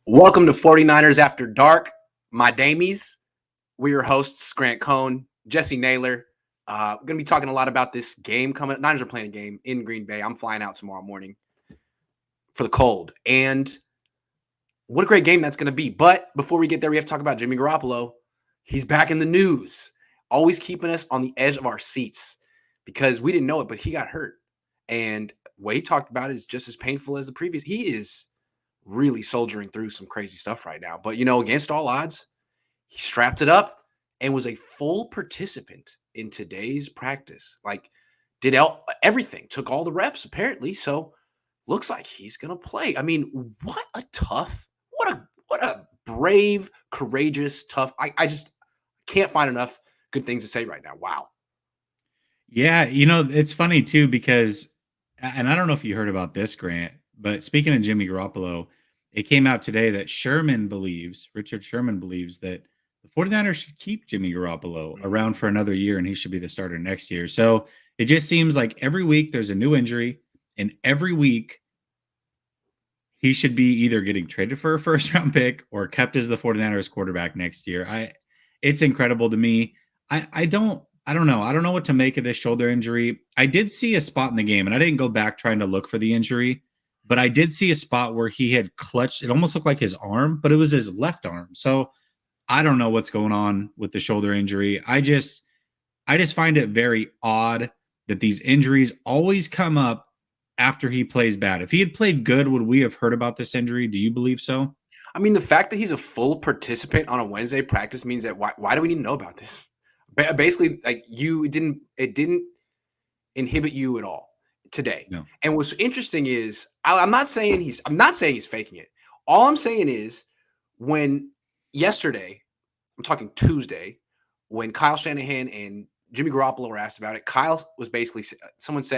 Welcome to 49ers After Dark. My damies. We're your hosts, Grant Cohn, Jessie Naylor. We're going to be talking a lot about this game coming up. Niners are playing a game in Green Bay. I'm flying out tomorrow morning for the cold. And what a great game that's going to be. But before we get there, we have to talk about Jimmy Garoppolo. He's back in the news, always keeping us on the edge of our seats because we didn't know it, but he got hurt. And the way he talked about it is just as painful as the previous. He is really soldiering through some crazy stuff right now. But, against all odds, he strapped it up and was a full participant in today's practice. Like, did everything, took all the reps, apparently. So, looks like he's going to play. I mean, what a brave, courageous, tough. I just can't find enough good things to say right now. Wow. Yeah, it's funny too because, and I don't know if you heard about this, Grant, but speaking of Jimmy Garoppolo, it came out today that Richard Sherman believes that the 49ers should keep Jimmy Garoppolo around for another year and he should be the starter next year. So it just seems like every week there's a new injury, and every week he should be either getting traded for a first round pick or kept as the 49ers quarterback next year. It's incredible to me. I don't know. I don't know what to make of this shoulder injury. I did see a spot in the game, and I didn't go back trying to look for the injury, but I did see a spot where he had clutched. It almost looked like his arm, but it was his left arm. So I don't know what's going on with the shoulder injury. I just find it very odd that these injuries always come up after he plays bad. If he had played good, would we have heard about this injury? Do you believe so? I mean, the fact that he's a full participant on a Wednesday practice means that why do we need to know about this? Basically, like it didn't inhibit you at all today. No. And what's interesting is I'm not saying he's faking it. All I'm saying is when yesterday, I'm talking Tuesday, when Kyle Shanahan and Jimmy Garoppolo were asked about it, Kyle was basically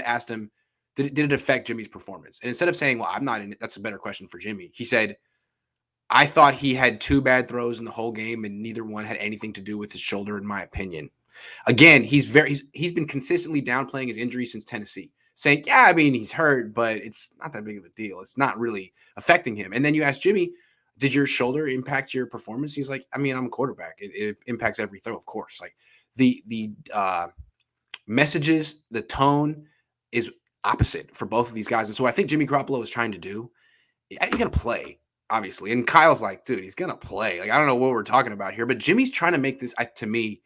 asked him, did it affect Jimmy's performance? And instead of saying, well, I'm not in it, that's a better question for Jimmy. He said, I thought he had two bad throws in the whole game, and neither one had anything to do with his shoulder, in my opinion. Again, he's been consistently downplaying his injury since Tennessee, saying, yeah, I mean, he's hurt, but it's not that big of a deal. It's not really affecting him. And then you ask Jimmy, did your shoulder impact your performance? He's like, I mean, I'm a quarterback. It impacts every throw, of course. Like the messages, the tone is opposite for both of these guys. And so I think Jimmy Garoppolo is trying to do, he's going to play, obviously. And Kyle's like, dude, he's going to play. Like, I don't know what we're talking about here, but Jimmy's trying to make this, to me,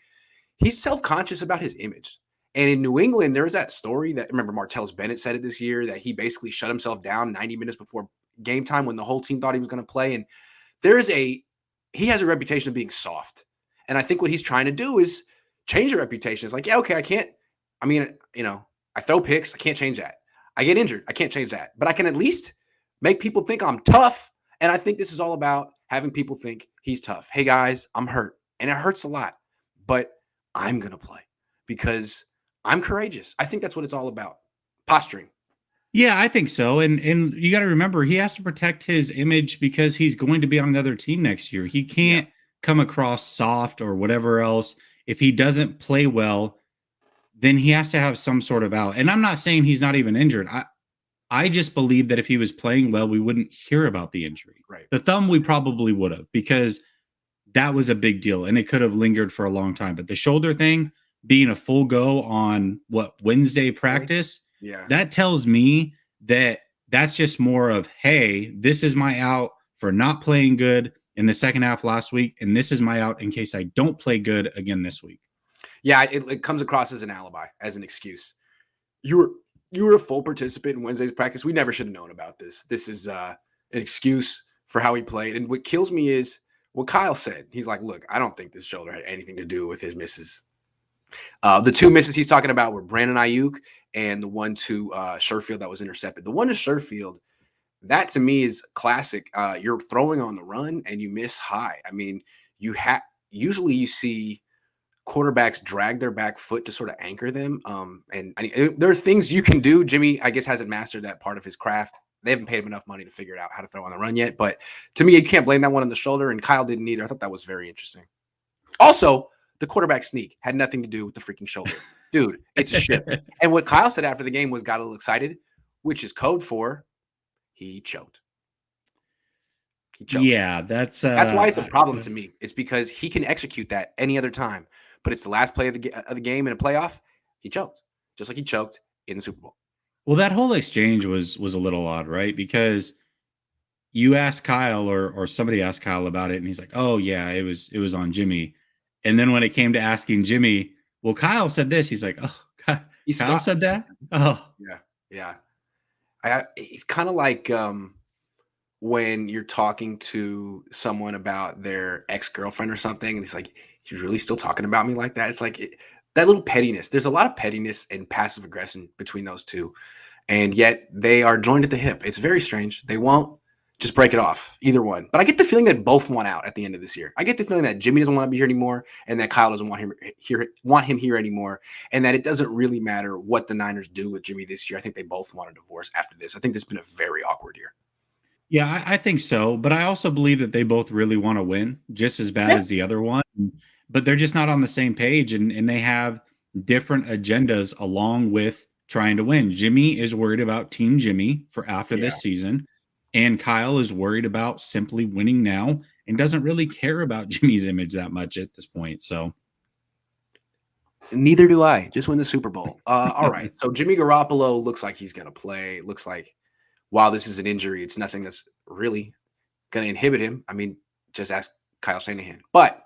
he's self-conscious about his image. And in New England, there's that story that, remember, Martellus Bennett said it this year, that he basically shut himself down 90 minutes before game time when the whole team thought he was going to play. And he has a reputation of being soft. And I think what he's trying to do is change the reputation. It's like, yeah, okay, I throw picks. I can't change that. I get injured. I can't change that. But I can at least make people think I'm tough. And I think this is all about having people think he's tough. Hey, guys, I'm hurt. And it hurts a lot. But I'm going to play because I'm courageous. I think that's what it's all about. Posturing. Yeah, I think so. And you got to remember, he has to protect his image because he's going to be on another team next year. He can't come across soft or whatever else. If he doesn't play well, then he has to have some sort of out. And I'm not saying he's not even injured. I just believe that if he was playing well, we wouldn't hear about the injury. Right. The thumb, we probably would have, because that was a big deal and it could have lingered for a long time. But the shoulder thing, being a full go on Wednesday practice, that tells me that that's just more of, hey, this is my out for not playing good in the second half last week, and this is my out in case I don't play good again this week. Yeah, it comes across as an alibi, as an excuse. You were a full participant in Wednesday's practice. We never should have known about this. This is an excuse for how he played. And what kills me is what Kyle said. He's like, look, I don't think this shoulder had anything to do with his misses. The two misses he's talking about were Brandon Ayuk and the one to Sherfield that was intercepted. The one to Sherfield, that to me is classic. You're throwing on the run and you miss high. I mean, usually you see quarterbacks drag their back foot to sort of anchor them. And there are things you can do. Jimmy, I guess, hasn't mastered that part of his craft. They haven't paid him enough money to figure out how to throw on the run yet. But to me, you can't blame that one on the shoulder, and Kyle didn't either. I thought that was very interesting. Also, the quarterback sneak had nothing to do with the freaking shoulder. Dude, it's a ship. And what Kyle said after the game was got a little excited, which is code for he choked. He choked. Yeah, that's That's why it's a problem to me. It's because he can execute that any other time, but it's the last play of the game in a playoff. He choked, just like he choked in the Super Bowl. well, that whole exchange was a little odd, right? Because you asked Kyle or somebody asked Kyle about it, and he's like, "Oh yeah, it was on Jimmy." And then when it came to asking Jimmy, well, Kyle said this. He's like, "Oh, Kyle said that." Oh, Yeah, yeah. It's kind of like when you're talking to someone about their ex-girlfriend or something, and it's like, "You're really still talking about me like that?" It's like that little pettiness. There's a lot of pettiness and passive aggression between those two, and yet they are joined at the hip. It's very strange. They won't just break it off, either one. But I get the feeling that both want out at the end of this year. I get the feeling that Jimmy doesn't want to be here anymore, and that Kyle doesn't want him here anymore, and that it doesn't really matter what the Niners do with Jimmy this year. I think they both want a divorce after this. I think this has been a very awkward year. yeah, I think so. But I also believe that they both really want to win just as bad Yeah. as the other one. But they're just not on the same page, and they have different agendas along with trying to win. Jimmy is worried about Team Jimmy for after Yeah. this season, and Kyle is worried about simply winning now and doesn't really care about Jimmy's image that much at this point. So Neither do I. Just win the Super Bowl. All right. So Jimmy Garoppolo looks like he's going to play. Looks like while this is an injury, it's nothing that's really going to inhibit him. I mean, just ask Kyle Shanahan. But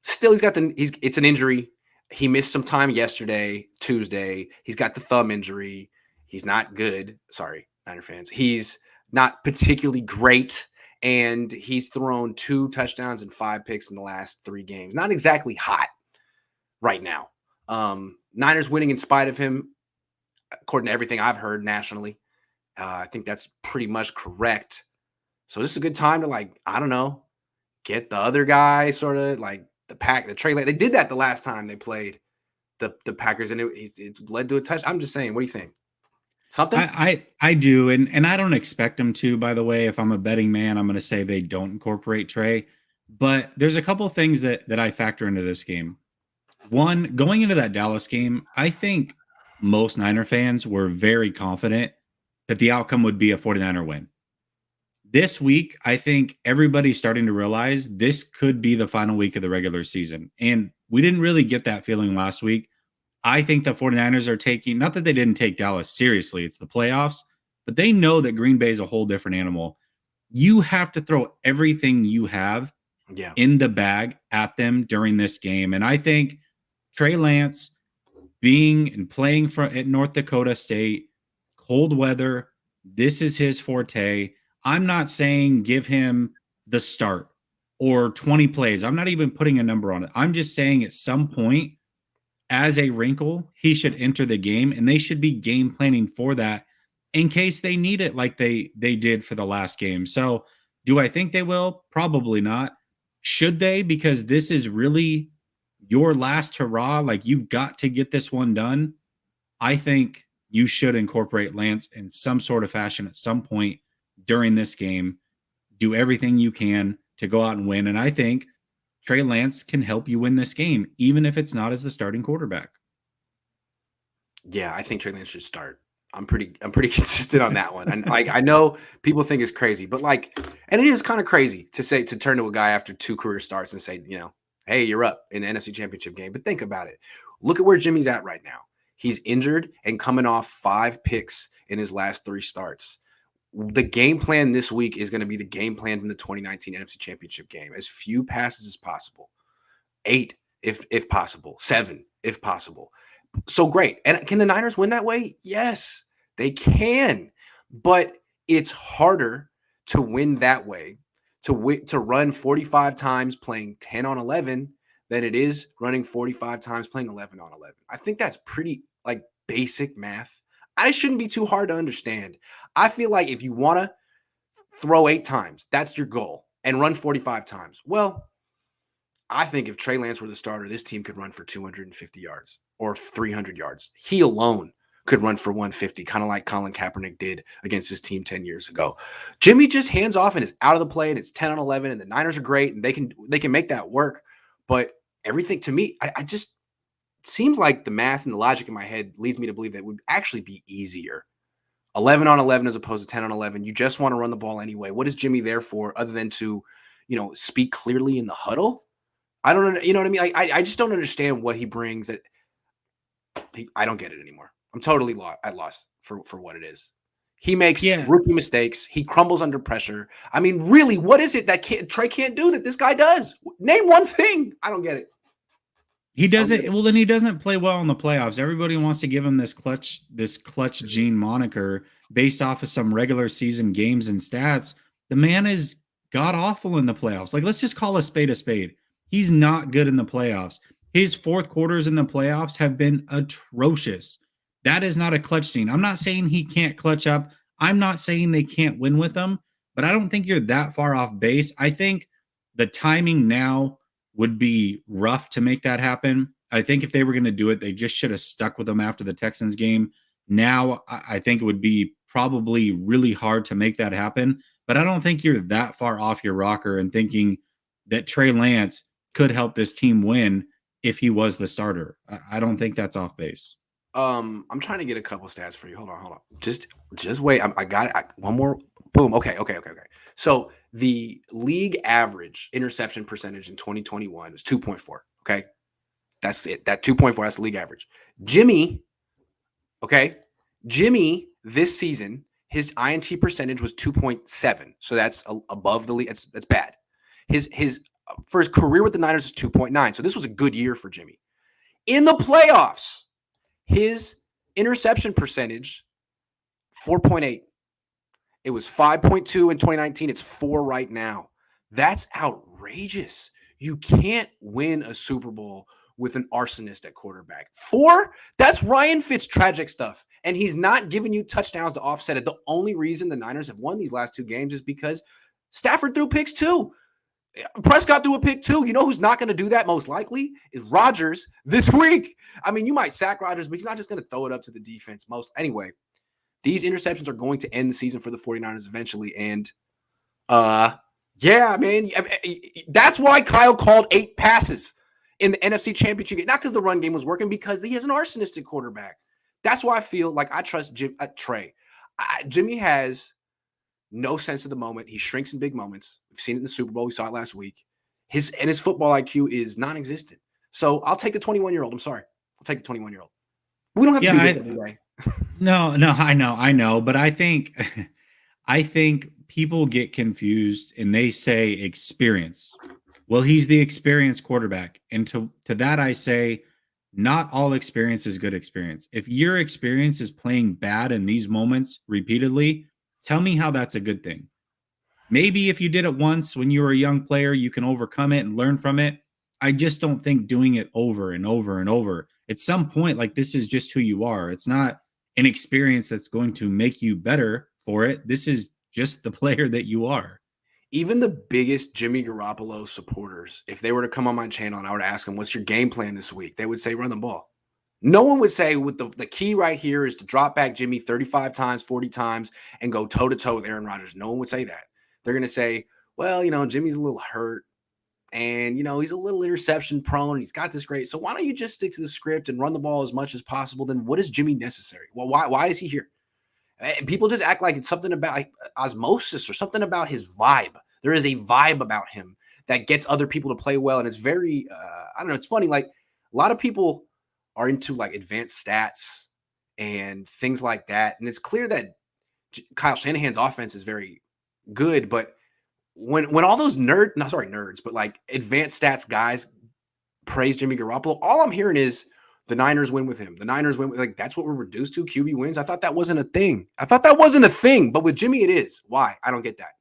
still, it's an injury. He missed some time yesterday, Tuesday. He's got the thumb injury. He's not good. Sorry, Niner fans. He's not particularly great. And he's thrown 2 touchdowns and 5 picks in the last 3 games. Not exactly hot right now. Niners winning in spite of him, according to everything I've heard nationally. I think that's pretty much correct. So this is a good time to, like, I don't know, get the other guy sort of like the Trey Lance. They did that the last time they played the Packers, and it led to a touch. I'm just saying, what do you think? Something? I do, and I don't expect them to. By the way, if I'm a betting man, I'm going to say they don't incorporate Trey. But there's a couple of things that I factor into this game. One, going into that Dallas game, I think most Niner fans were very confident that the outcome would be a 49er win. This week, I think everybody's starting to realize this could be the final week of the regular season. And we didn't really get that feeling last week. I think the 49ers are taking, not that they didn't take Dallas seriously, it's the playoffs, but they know that Green Bay is a whole different animal. You have to throw everything you have Yeah. in the bag at them during this game. And I think Trey Lance being and playing for at North Dakota State, cold weather, this is his forte. I'm not saying give him the start or 20 plays. I'm not even putting a number on it. I'm just saying at some point, as a wrinkle, he should enter the game, and they should be game planning for that in case they need it, like they did for the last game. So, do I think they will? Probably not. Should they? Because this is really your last hurrah. Like you've got to get this one done. I think you should incorporate Lance in some sort of fashion at some point during this game. Do everything you can to go out and win. And I think Trey Lance can help you win this game, even if it's not as the starting quarterback. Yeah, I think Trey Lance should start. I'm pretty consistent on that one. And like I know people think it's crazy, but like, and it is kind of crazy to turn to a guy after 2 career starts and say, hey, you're up in the NFC Championship game. But think about it. Look at where Jimmy's at right now. He's injured and coming off 5 picks in his last 3 starts. The game plan this week is going to be the game plan from the 2019 NFC Championship game. As few passes as possible. 8 if possible. 7 if possible. So great. And can the Niners win that way? Yes, they can. But it's harder to win that way, to run 45 times playing 10 on 11 than it is running 45 times playing 11 on 11. I think that's pretty like basic math. I shouldn't be too hard to understand. I feel like if you want to throw 8 times, that's your goal, and run 45 times. Well, I think if Trey Lance were the starter, this team could run for 250 yards or 300 yards. He alone could run for 150, kind of like Colin Kaepernick did against his team 10 years ago. Jimmy just hands off and is out of the play, and it's 10 on 11, and the Niners are great, and they can make that work. But everything to me, I just seems like the math and the logic in my head leads me to believe that it would actually be easier 11 on 11 as opposed to 10 on 11. You just want to run the ball anyway. What is Jimmy there for other than to, speak clearly in the huddle? I don't know. You know what I mean? I just don't understand what he brings. I don't get it anymore. I'm totally at loss for what it is. He makes Yeah, rookie mistakes. He crumbles under pressure. I mean, really, what is it that Trey can't do that this guy does? Name one thing. I don't get it. he I don't get doesn't. it. Well, then he doesn't play well in the playoffs. Everybody wants to give him this clutch gene moniker based off of some regular season games and stats. The man is god awful in the playoffs. Like, let's just call a spade a spade. He's not good in the playoffs. His fourth quarters in the playoffs have been atrocious. That is not a clutch gene. I'm not saying he can't clutch up. I'm not saying they can't win with him, but I don't think you're that far off base. I think the timing now would be rough to make that happen. I think if they were going to do it, they just should have stuck with them after the Texans game. Now, I think it would be probably really hard to make that happen. But I don't think you're that far off your rocker and thinking that Trey Lance could help this team win if he was the starter. I don't think that's off base. I'm trying to get a couple stats for you. Hold on. Just wait. I got it. One more. Boom. Okay. So the league average interception percentage in 2021 is 2.4. Okay, that's it. That 2.4. That's the league average. Jimmy. Okay, Jimmy this season, his INT percentage was 2.7. So that's above the league. That's bad. His for his career with the Niners is 2.9. So this was a good year for Jimmy. In the playoffs, his interception percentage, 4.8. It was 5.2 in 2019. It's 4 right now. That's outrageous. You can't win a Super Bowl with an arsonist at quarterback. 4? That's Ryan Fitz tragic stuff. And he's not giving you touchdowns to offset it. The only reason the Niners have won these last 2 games is because Stafford threw picks too. Prescott threw a pick too. You know who's not going to do that most likely is Rodgers this week. I mean, you might sack Rodgers, but he's not just going to throw it up to the defense anyway. These interceptions are going to end the season for the 49ers eventually. And yeah, man, that's why Kyle called 8 passes in the NFC Championship game. Not because the run game was working, because he has an arsonistic quarterback. That's why I feel like I trust Trey. Jimmy has no sense of the moment. He shrinks in big moments. We've seen it in the Super Bowl. We saw it last week. His football IQ is non-existent. So I'll take the 21-year-old. I'm sorry. I'll take the 21-year-old. We don't have to do this every day. No, I know. But I think people get confused and they say experience. Well, he's the experienced quarterback. And to that, I say, not all experience is good experience. If your experience is playing bad in these moments repeatedly, tell me how that's a good thing. Maybe if you did it once when you were a young player, you can overcome it and learn from it. I just don't think doing it over and over and over. At some point, like, this is just who you are. It's not an experience that's going to make you better for it. This is just the player that you are. Even the biggest Jimmy Garoppolo supporters, if they were to come on my channel and I were to ask them, what's your game plan this week? They would say, run the ball. No one would say with the key right here is to drop back Jimmy 35 times, 40 times, and go toe-to-toe with Aaron Rodgers. No one would say that. They're going to say, well, Jimmy's a little hurt, and, he's a little interception prone, and he's got this great. So why don't you just stick to the script and run the ball as much as possible? Then what is Jimmy necessary? Well, why is he here? People just act like it's something about osmosis or something about his vibe. There is a vibe about him that gets other people to play well, and it's very, I don't know, it's funny. Like, a lot of people are into like advanced stats and things like that. And it's clear that Kyle Shanahan's offense is very good, but when all those nerds, but like advanced stats guys praise Jimmy Garoppolo, all I'm hearing is the Niners win with him. The Niners win like that's what we're reduced to. QB wins. I thought that wasn't a thing. But with Jimmy, it is. Why? I don't get that.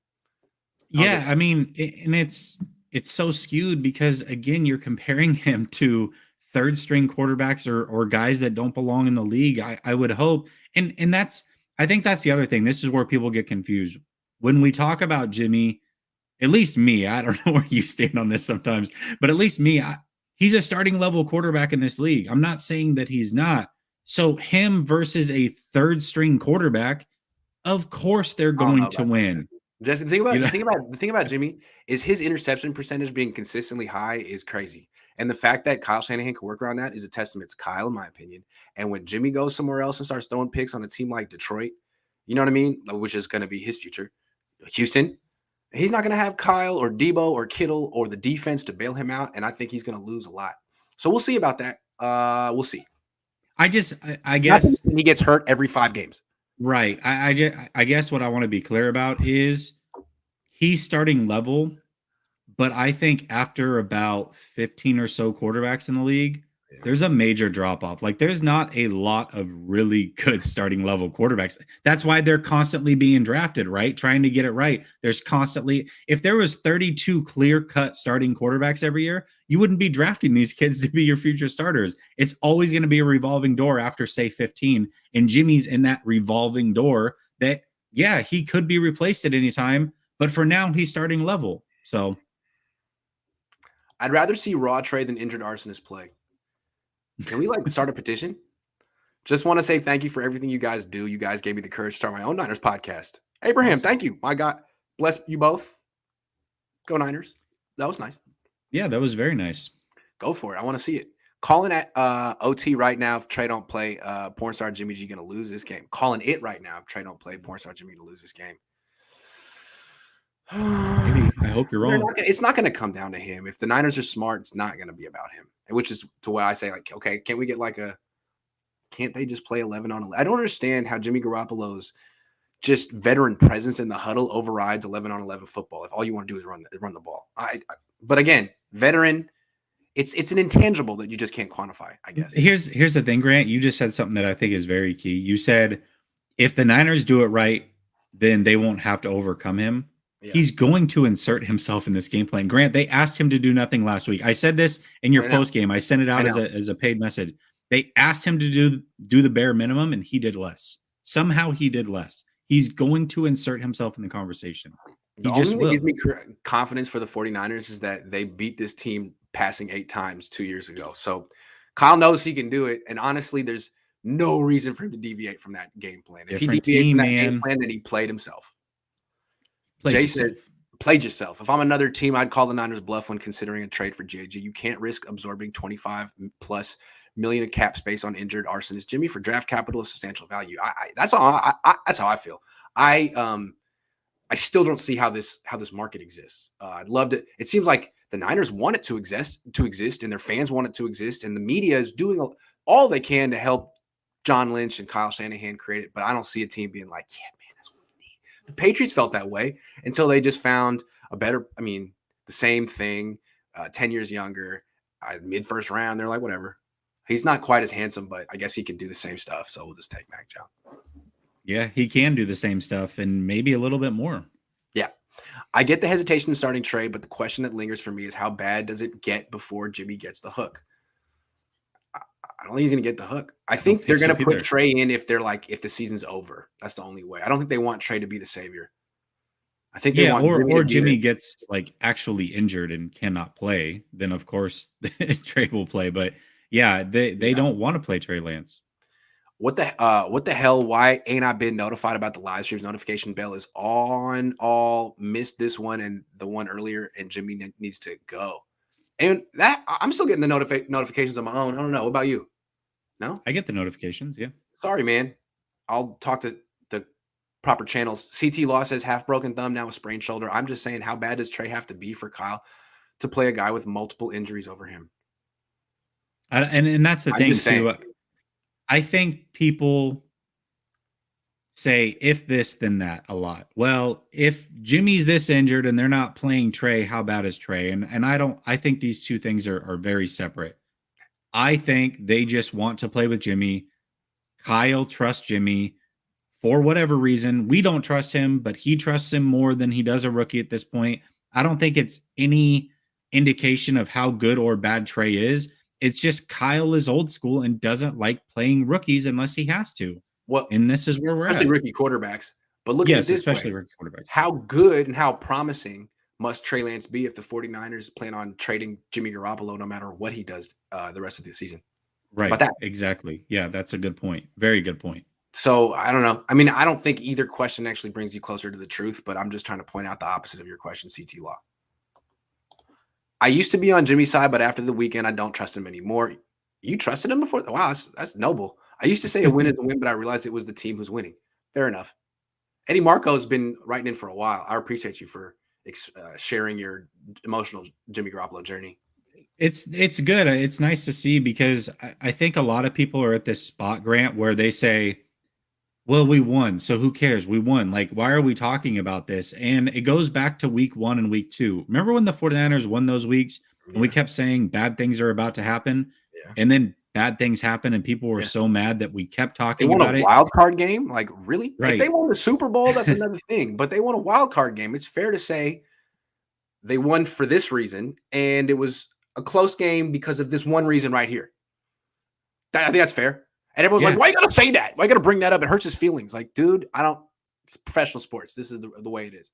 Yeah, I mean, and it's so skewed because, again, you're comparing him to third string quarterbacks or guys that don't belong in the league. I would hope, and I think that's the other thing. This is where people get confused when we talk about Jimmy. At least me, I don't know where you stand on this sometimes, but at least me, he's a starting level quarterback in this league. I'm not saying that he's not. So him versus a third string quarterback, of course they're going to win. Jesse, the thing about Jimmy is his interception percentage being consistently high is crazy. And the fact that Kyle Shanahan can work around that is a testament to Kyle, in my opinion. And when Jimmy goes somewhere else and starts throwing picks on a team like Detroit, You know what I mean? Which is going to be his future. Houston, he's not going to have Kyle or Debo or Kittle or the defense to bail him out, and I think he's going to lose a lot. So we'll see about that. We'll see. I guess he gets hurt every 5 games. Right. I guess what I want to be clear about is he's starting level, but I think after about 15 or so quarterbacks in the league, there's a major drop off. Like there's not a lot of really good starting level quarterbacks. That's why they're constantly being drafted, right? Trying to get it right. There's constantly, if there was 32 clear cut starting quarterbacks every year, you wouldn't be drafting these kids to be your future starters. It's always going to be a revolving door after say 15. And Jimmy's in that revolving door that, yeah, he could be replaced at any time, but for now he's starting level. So I'd rather see raw Trey than injured arsonist play. Can we start a petition? Just want to say thank you for everything you guys do. You guys gave me the courage to start my own Niners podcast. Abraham, awesome. Thank you. My God, bless you both. Go Niners. That was nice. Yeah, that was very nice. Go for it. I want to see it. Calling at OT right now if Trey don't play, porn star Jimmy G going to lose this game. Calling it right now if Trey don't play, porn star Jimmy to lose this game. Maybe. I hope you're wrong. It's not going to come down to him. If the Niners are smart, it's not going to be about him. Which is to why I say, okay, can't we get can't they just play 11 on 11? I don't understand how Jimmy Garoppolo's just veteran presence in the huddle overrides 11 on 11 football. If all you want to do is run the ball. But again, veteran, it's an intangible that you just can't quantify, I guess. Here's the thing, Grant. You just said something that I think is very key. You said if the Niners do it right, then they won't have to overcome him. Yeah. He's going to insert himself in this game plan. Grant, they asked him to do nothing last week. I said this in your post game. I sent it out as a paid message. They asked him to do the bare minimum, and he did less. Somehow he did less. He's going to insert himself in the conversation. The only thing that gives me confidence for the 49ers is that they beat this team passing 8 times 2 years ago. So Kyle knows he can do it. And honestly, there's no reason for him to deviate from that game plan. If he deviates from that game plan, then he played himself. Jay said, played yourself. If I'm another team, I'd call the Niners bluff when considering a trade for JG. You can't risk absorbing 25 plus million of cap space on injured arsonist Jimmy for draft capital of substantial value. That's how I feel. I still don't see how this market exists. I'd love to. It seems like the Niners want it to exist, and their fans want it to exist, and the media is doing all they can to help John Lynch and Kyle Shanahan create it. But I don't see a team being like, yeah, man, that's what we need. The Patriots felt that way until they just found the same thing, 10 years younger, mid-first round. They're like, whatever. He's not quite as handsome, but I guess he can do the same stuff. So we'll just take Mac Jones. Yeah, he can do the same stuff and maybe a little bit more. Yeah. I get the hesitation in starting Trey, but the question that lingers for me is how bad does it get before Jimmy gets the hook? I don't think he's going to get the hook. I think they're going to put Trey in if the season's over. That's the only way. I don't think they want Trey to be the savior. I think they want or Jimmy gets actually injured and cannot play. Then of course Trey will play. But yeah, they don't want to play Trey Lance. What the hell? Why ain't I been notified about the live streams? Notification bell is on. All missed this one and the one earlier, and Jimmy needs to go. And that I'm still getting the notifications on my own. I don't know. What about you? No, I get the notifications. Yeah. Sorry, man. I'll talk to the proper channels. CT Law says half broken thumb, now a sprained shoulder. I'm just saying, how bad does Trey have to be for Kyle to play a guy with multiple injuries over him? And that's the thing too. I think people say if this, then that a lot. Well, if Jimmy's this injured and they're not playing Trey, how bad is Trey? And I think these two things are very separate. I think they just want to play with Jimmy. Kyle trusts Jimmy for whatever reason. We don't trust him, but he trusts him more than he does a rookie at this point. I don't think it's any indication of how good or bad Trey is. It's just Kyle is old school and doesn't like playing rookies unless he has to. Well, and this is where we're at. Rookie quarterbacks. But look at this especially way. Rookie quarterbacks. How good and how promising must Trey Lance be if the 49ers plan on trading Jimmy Garoppolo no matter what he does the rest of the season? Right. Exactly. Yeah, that's a good point. Very good point. So I don't know. I mean, I don't think either question actually brings you closer to the truth, but I'm just trying to point out the opposite of your question, CT Law. I used to be on Jimmy's side, but after the weekend, I don't trust him anymore. You trusted him before? Wow, that's noble. I used to say a win is a win, but I realized it was the team who's winning. Fair enough. Eddie Marco's been writing in for a while. I appreciate you for sharing your emotional Jimmy Garoppolo journey. It's good. It's nice to see because I think a lot of people are at this spot, Grant, where they say, well, we won, so who cares? We won. Like, why are we talking about this? And it goes back to week 1 and week 2. Remember when the 49ers won those weeks and we Yeah, kept saying bad things are about to happen? yeah, And then bad things happen and people were yeah. so mad that we kept They talking won a about it. wild card game. Like, really? If they Right. won the Super Bowl, that's another thing. But they won a wild card game. It's fair to say they won for this reason, and it was a close game because of this one reason right here. I think that's fair. And everyone's like, Yeah. why you gotta say that? Why you gotta bring that up? It hurts his feelings. Like, dude, I don't. It's professional sports. This is the way it is.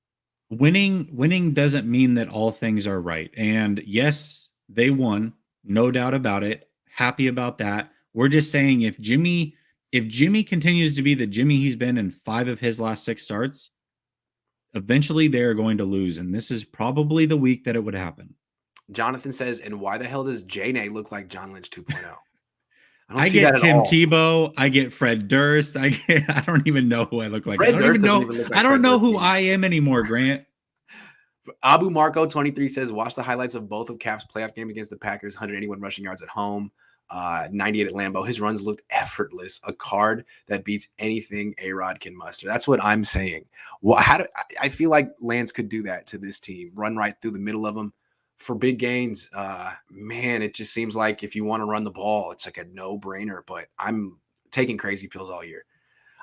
Winning doesn't mean that all things are right. And yes, they won, no doubt about it. Happy about that. We're just saying if Jimmy continues to be the Jimmy he's been in 5 of his last 6 starts, eventually they're going to lose and this is probably the week that it would happen. Jonathan says, and why the hell does J-Nay look like John Lynch 2.0? I don't I see that get at Tim all. Tebow, I get Fred Durst, I don't even know who I look like. I Fred don't Durst even doesn't know even look I like don't Fred know Durst who anymore. I am anymore, Grant. Abu Marco 23 says, watch the highlights of both of Cap's playoff game against the Packers, 181 rushing yards at home, 98 at Lambeau. His runs looked effortless, a card that beats anything A-Rod can muster. That's what I'm saying. Well, I feel like Lance could do that to this team, run right through the middle of them for big gains. Man, it just seems like if you want to run the ball, it's like a no-brainer, but I'm taking crazy pills all year.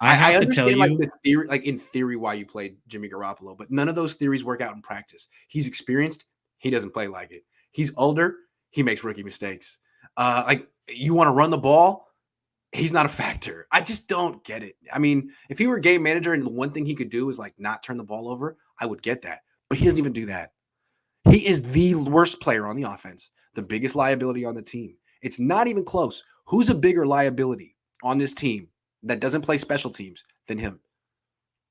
I I have to tell understand like you, the theory, like in theory, why you played Jimmy Garoppolo, but none of those theories work out in practice. He's experienced, he doesn't play like it. He's older, he makes rookie mistakes. Like you want to run the ball, he's not a factor. I just don't get it. I mean, if he were a game manager and the one thing he could do is like not turn the ball over, I would get that. But he doesn't even do that. He is the worst player on the offense, the biggest liability on the team. It's not even close. Who's a bigger liability on this team that doesn't play special teams than him?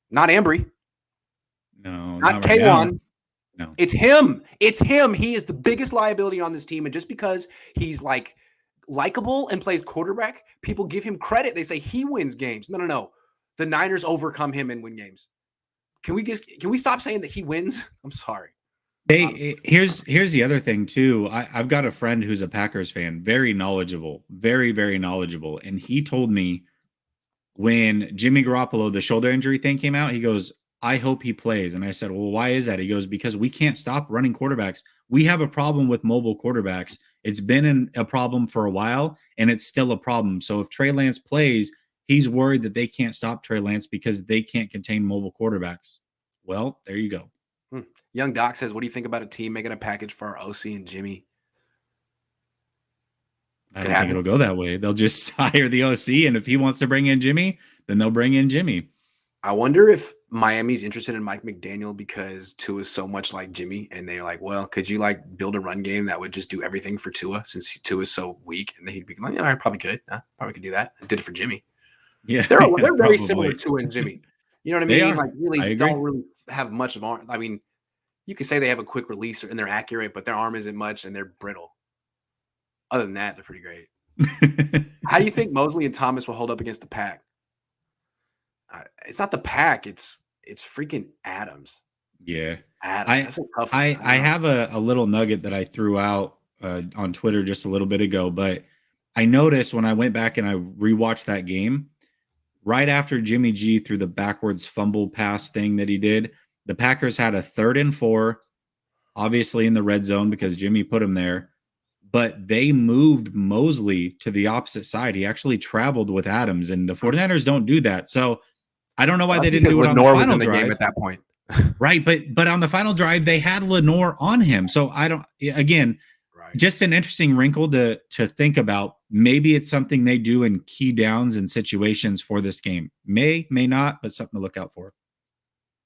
Not Ambry, no, not not right now. K1. No. It's him. It's him. He is the biggest liability on this team. And just because he's like likable and plays quarterback, people give him credit. They say he wins games. No, no, no. The Niners overcome him and win games. Can we stop saying that he wins? I'm sorry. Here's the other thing too. I've got a friend who's a Packers fan, very knowledgeable, very, very knowledgeable. And he told me when Jimmy Garoppolo, the shoulder injury thing came out, he goes, I hope he plays. And I said, well, why is that? He goes, because we can't stop running quarterbacks. We have a problem with mobile quarterbacks. It's been a problem for a while, and it's still a problem. So if Trey Lance plays, he's worried that they can't stop Trey Lance because they can't contain mobile quarterbacks. Well, there you go. Young Doc says, what do you think about a team making a package for our OC and Jimmy? I Could don't think happen. it'll go that way. They'll just hire the OC, and if he wants to bring in Jimmy, then they'll bring in Jimmy. I wonder if Miami's interested in Mike McDaniel because Tua is so much like Jimmy, and they're like, well, could you like build a run game that would just do everything for Tua since Tua is so weak? And then he'd be like, yeah, I probably could. Probably could do that. I did it for Jimmy. Yeah, They're yeah, very similar, probably. Tua and Jimmy. You know what I They mean? are. Like really I don't agree. really have much of arm. I mean, you could say they have a quick release and they're accurate, but their arm isn't much and they're brittle. Other than that, they're pretty great. How do you think Mosley and Thomas will hold up against the pack? It's not the pack. It's freaking Adams. Yeah. Adams. I That's a tough one. I I have a little nugget that I threw out on Twitter just a little bit ago, but I noticed when I went back and I rewatched that game, right after Jimmy G threw the backwards fumble pass thing that he did, the Packers had a 3rd and 4, obviously in the red zone because Jimmy put him there, but they moved Mosley to the opposite side. He actually traveled with Adams, and the 49ers don't do that. So I don't know why Well, they that's didn't because do it on the Lenore was final in the game drive. at that point. Right, but on the final drive, they had Lenore on him. So I don't. Again, Right. just an interesting wrinkle to think about. Maybe it's something they do in key downs and situations for this game. May not, but something to look out for.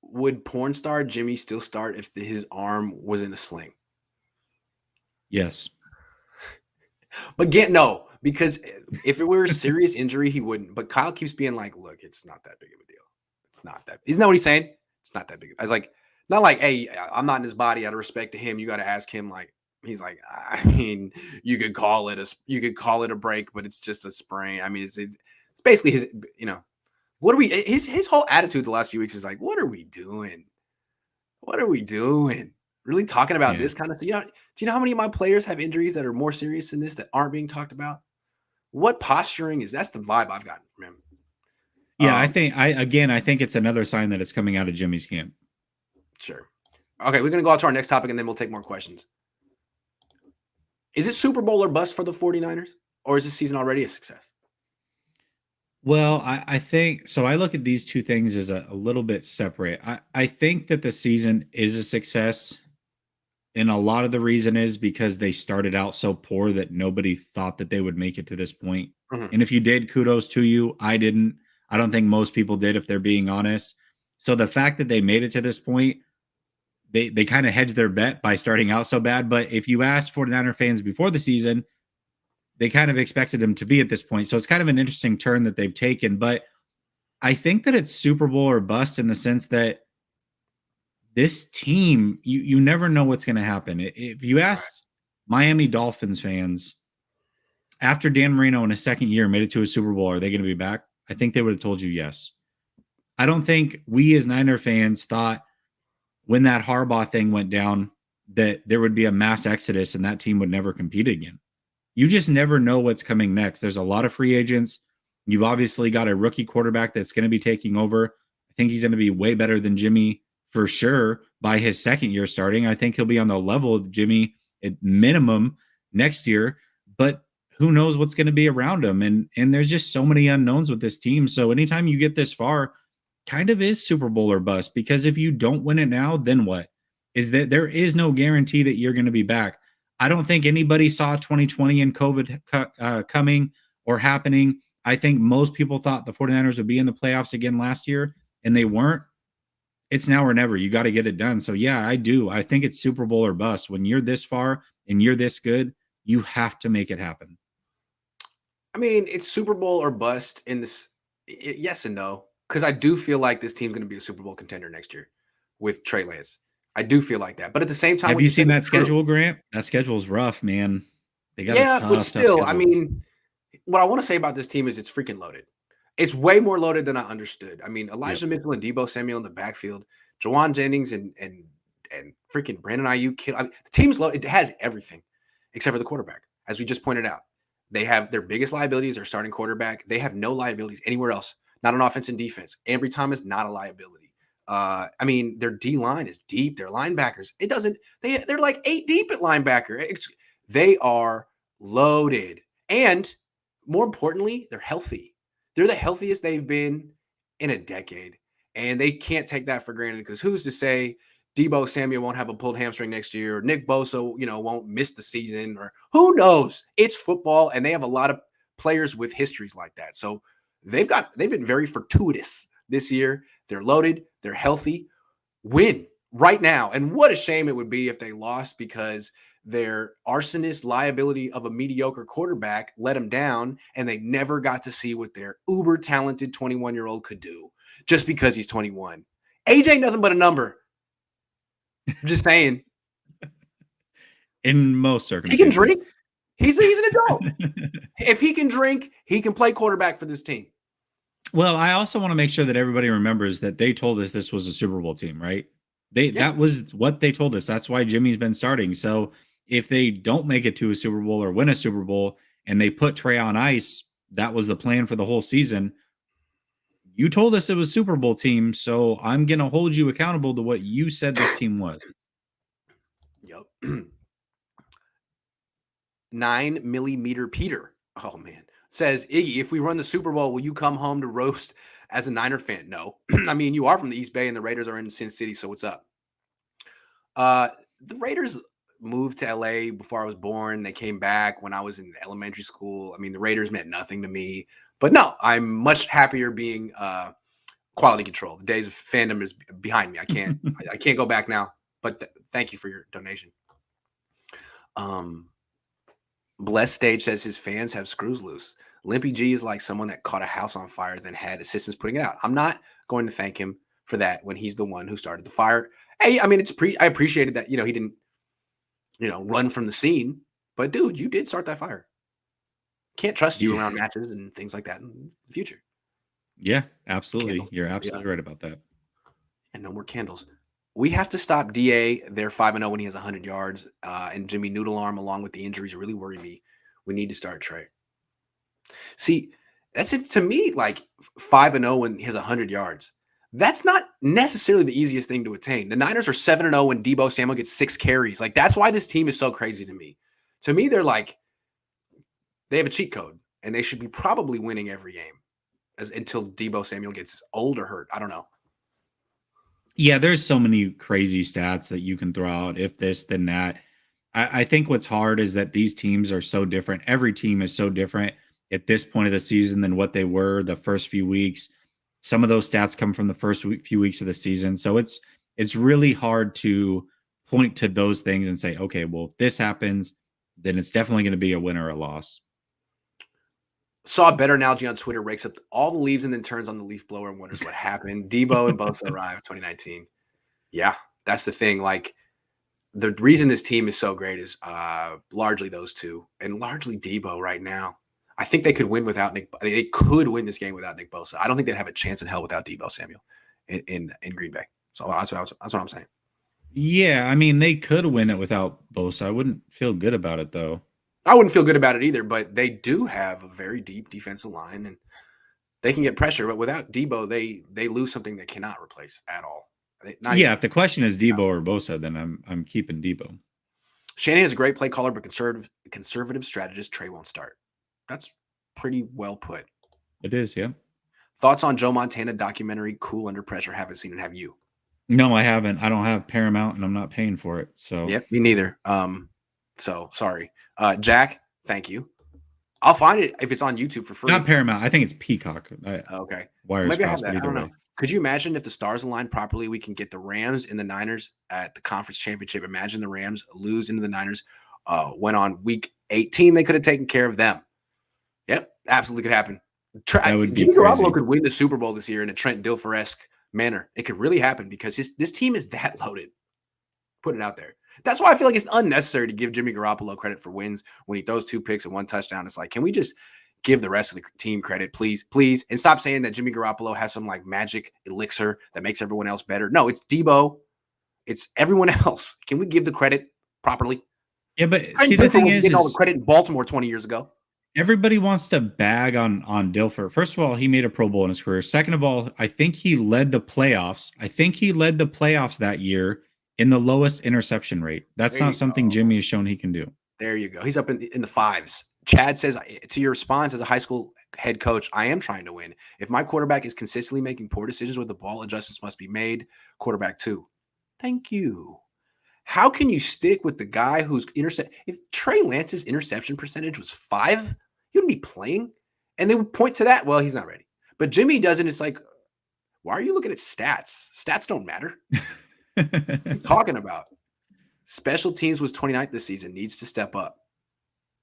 Would porn star Jimmy still start if his arm was in a sling? Yes. But no, because if it were a serious injury, he wouldn't. But Kyle keeps being like, look, it's not that big of a deal. It's not that. Isn't that what he's saying? It's not that big. I was like, not like, hey, I'm not in his body. Out of respect to him, you got to ask him. Like, he's like, I mean, you could call it a break, but it's just a sprain. I mean, it's basically his, What are we? His whole attitude the last few weeks is like, what are we doing? What are we doing? Really talking about Yeah. this kind of thing? Do you know how many of my players have injuries that are more serious than this that aren't being talked about? What posturing is? That's the vibe I've gotten from him. Yeah, I think it's another sign that it's coming out of Jimmy's camp. Sure. Okay, we're gonna go on to our next topic and then we'll take more questions. Is it Super Bowl or bust for the 49ers? Or is this season already a success? Well, I think so. I look at these two things as a little bit separate. I think that the season is a success. And a lot of the reason is because they started out so poor that nobody thought that they would make it to this point. Mhm. And if you did, kudos to you. I didn't. I don't think most people did, if they're being honest. So the fact that they made it to this point, they kind of hedged their bet by starting out so bad. But if you asked 49er fans before the season, they kind of expected them to be at this point. So it's kind of an interesting turn that they've taken. But I think that it's Super Bowl or bust in the sense that this team, you never know what's going to happen. If you Right. ask Miami Dolphins fans after Dan Marino in his second year made it to a Super Bowl, are they going to be back? I think they would have told you yes. I don't think we as Niner fans thought when that Harbaugh thing went down that there would be a mass exodus and that team would never compete again. You just never know what's coming next. There's a lot of free agents. You've obviously got a rookie quarterback that's going to be taking over. I think he's going to be way better than Jimmy for sure by his second year starting. I think he'll be on the level of Jimmy at minimum next year, but who knows what's going to be around him? And there's just so many unknowns with this team. So anytime you get this far, kind of is Super Bowl or bust, because if you don't win it now, then what? Is that there is no guarantee that you're going to be back. I don't think anybody saw 2020 and COVID coming or happening. I think most people thought the 49ers would be in the playoffs again last year, and they weren't. It's now or never. You got to get it done. So, yeah, I do. I think it's Super Bowl or bust. When you're this far and you're this good, you have to make it happen. I mean, it's Super Bowl or bust in this. Yes and no, because I do feel like this team's going to be a Super Bowl contender next year with Trey Lance. I do feel like that, but at the same time, Have what you you're saying seen is that true. schedule, Grant? That schedule's rough, man. They got a Yeah, but tough still, I schedule. mean, what I want to say about this team is it's freaking loaded. It's way more loaded than I understood. I mean, Yep. Elijah Mitchell and Debo Samuel in the backfield, Jawan Jennings and freaking Brandon Ayuk. I mean, the team's loaded. It has everything except for the quarterback, as we just pointed out. They have their biggest liabilities, their starting quarterback. They have no liabilities anywhere else, not on offense and defense. Ambry Thomas, not a liability. I mean, their D line is deep. Their linebackers, it doesn't. They're like 8 deep at linebacker. They are loaded, and more importantly, they're healthy. They're the healthiest they've been in a decade, and they can't take that for granted because who's to say Debo Samuel won't have a pulled hamstring next year, or Nick Bosa, won't miss the season, or who knows? It's football, and they have a lot of players with histories like that. So they've been very fortuitous this year. They're loaded, they're healthy. Win right now. And what a shame it would be if they lost because their arsonist liability of a mediocre quarterback let them down, and they never got to see what their uber talented 21-year-old could do just because he's 21. Age ain't nothing but a number. I'm just saying. In most He can circumstances. drink. He's an adult. If he can drink, he can play quarterback for this team. Well, I also want to make sure that everybody remembers that they told us this was a Super Bowl team, right? Yeah. That was what they told us. That's why Jimmy's been starting. So if they don't make it to a Super Bowl or win a Super Bowl and they put Trey on ice, that was the plan for the whole season. You told us it was Super Bowl team, so I'm gonna hold you accountable to what you said this team was. Yep. 9mm Peter. Oh man. Says Iggy, if we run the Super Bowl, will you come home to roast as a Niner fan? No. I mean, you are from the East Bay and the Raiders are in Sin City, so what's up? The Raiders moved to LA before I was born. They came back when I was in elementary school. I mean, the Raiders meant nothing to me. But no, I'm much happier being quality control. The days of fandom is behind me. I can't go back now. But thank you for your donation. Blessed Stage says his fans have screws loose. Limpy G is like someone that caught a house on fire, then had assistants putting it out. I'm not going to thank him for that when he's the one who started the fire. Hey, I mean, I appreciated that, he didn't, run from the scene. But dude, you did start that fire. Can't trust you Yeah. around matches and things like that in the future. Yeah, absolutely. Candles. You're Yeah. absolutely right about that. And no more candles. We have to stop DA. They're 5-0 when he has 100 yards. And Jimmy Noodle Arm, along with the injuries, really worry me. We need to start Trey. See, that's it to me. Like 5-0 when he has 100 yards. That's not necessarily the easiest thing to attain. The Niners are 7-0 when Debo Samuel gets 6 carries. Like that's why this team is so crazy to me. To me, they're like they have a cheat code, and they should be probably winning every game until Debo Samuel gets old or hurt. I don't know. Yeah, there's so many crazy stats that you can throw out. If this, then that. I think what's hard is that these teams are so different. Every team is so different at this point of the season than what they were the first few weeks. Some of those stats come from the first few weeks of the season, so it's really hard to point to those things and say, okay, well, if this happens, then it's definitely going to be a win or a loss. Saw a better analogy on Twitter, rakes up all the leaves and then turns on the leaf blower and wonders what happened. Debo and Bosa arrived 2019. Yeah, that's the thing. Like the reason this team is so great is largely those two and largely Debo right now. I think they could win without Nick. They could win this game without Nick Bosa. I don't think they'd have a chance in hell without Debo Samuel in Green Bay. So that's what I'm saying. Yeah, I mean, they could win it without Bosa. I wouldn't feel good about it though. I wouldn't feel good about it either, but they do have a very deep defensive line and they can get pressure. But without Debo, they lose something they cannot replace at all. Not Yeah, even. if the question is Debo or Bosa, then I'm keeping Debo. Shanahan is a great play caller, but conservative strategist. Trey won't start. That's pretty well put. It is, yeah. Thoughts on Joe Montana documentary Cool Under Pressure? Haven't seen it. Have you? No, I haven't. I don't have Paramount and I'm not paying for it. So Yep, me neither. So sorry. Jack, thank you. I'll find it if it's on YouTube for free. not Paramount. I think it's Peacock. Okay. Wires Maybe I have crossed, that. but I either don't know. way. Could you imagine if the stars align properly, we can get the Rams and the Niners at the conference championship? Imagine the Rams lose into the Niners. Went on week 18, they could have taken care of them. Yep, absolutely could happen. That would be Jimmy Garoppolo crazy. could win the Super Bowl this year in a Trent Dilfer-esque manner. It could really happen because this team is that loaded. Put it out there. That's why I feel like it's unnecessary to give Jimmy Garoppolo credit for wins when he throws 2 picks and 1 touchdown. It's like, can we just give the rest of the team credit, please, please, and stop saying that Jimmy Garoppolo has some like magic elixir that makes everyone else better. No, it's Debo. It's everyone else. Can we give the credit properly? Yeah, but Trent see, the Dilfer thing was getting all the is credit in Baltimore 20 years ago. everybody wants to bag on Dilfer. First of all, he made a Pro Bowl in his career. Second of all, I think he led the playoffs. That year in the lowest interception rate. That's There not you something go. Jimmy has shown he can do. There you go. He's up in the 5s. Chad says, to your response as a high school head coach, I am trying to win. If my quarterback is consistently making poor decisions with the ball, adjustments must be made. Quarterback 2. Thank you. How can you stick with the guy who's intercept? If Trey Lance's interception percentage was 5, he wouldn't be playing. And they would point to that. Well, he's not ready. But Jimmy doesn't. It's like, why are you looking at stats? Stats don't matter. What are you talking about? Special teams was 29th this season. Needs to step up.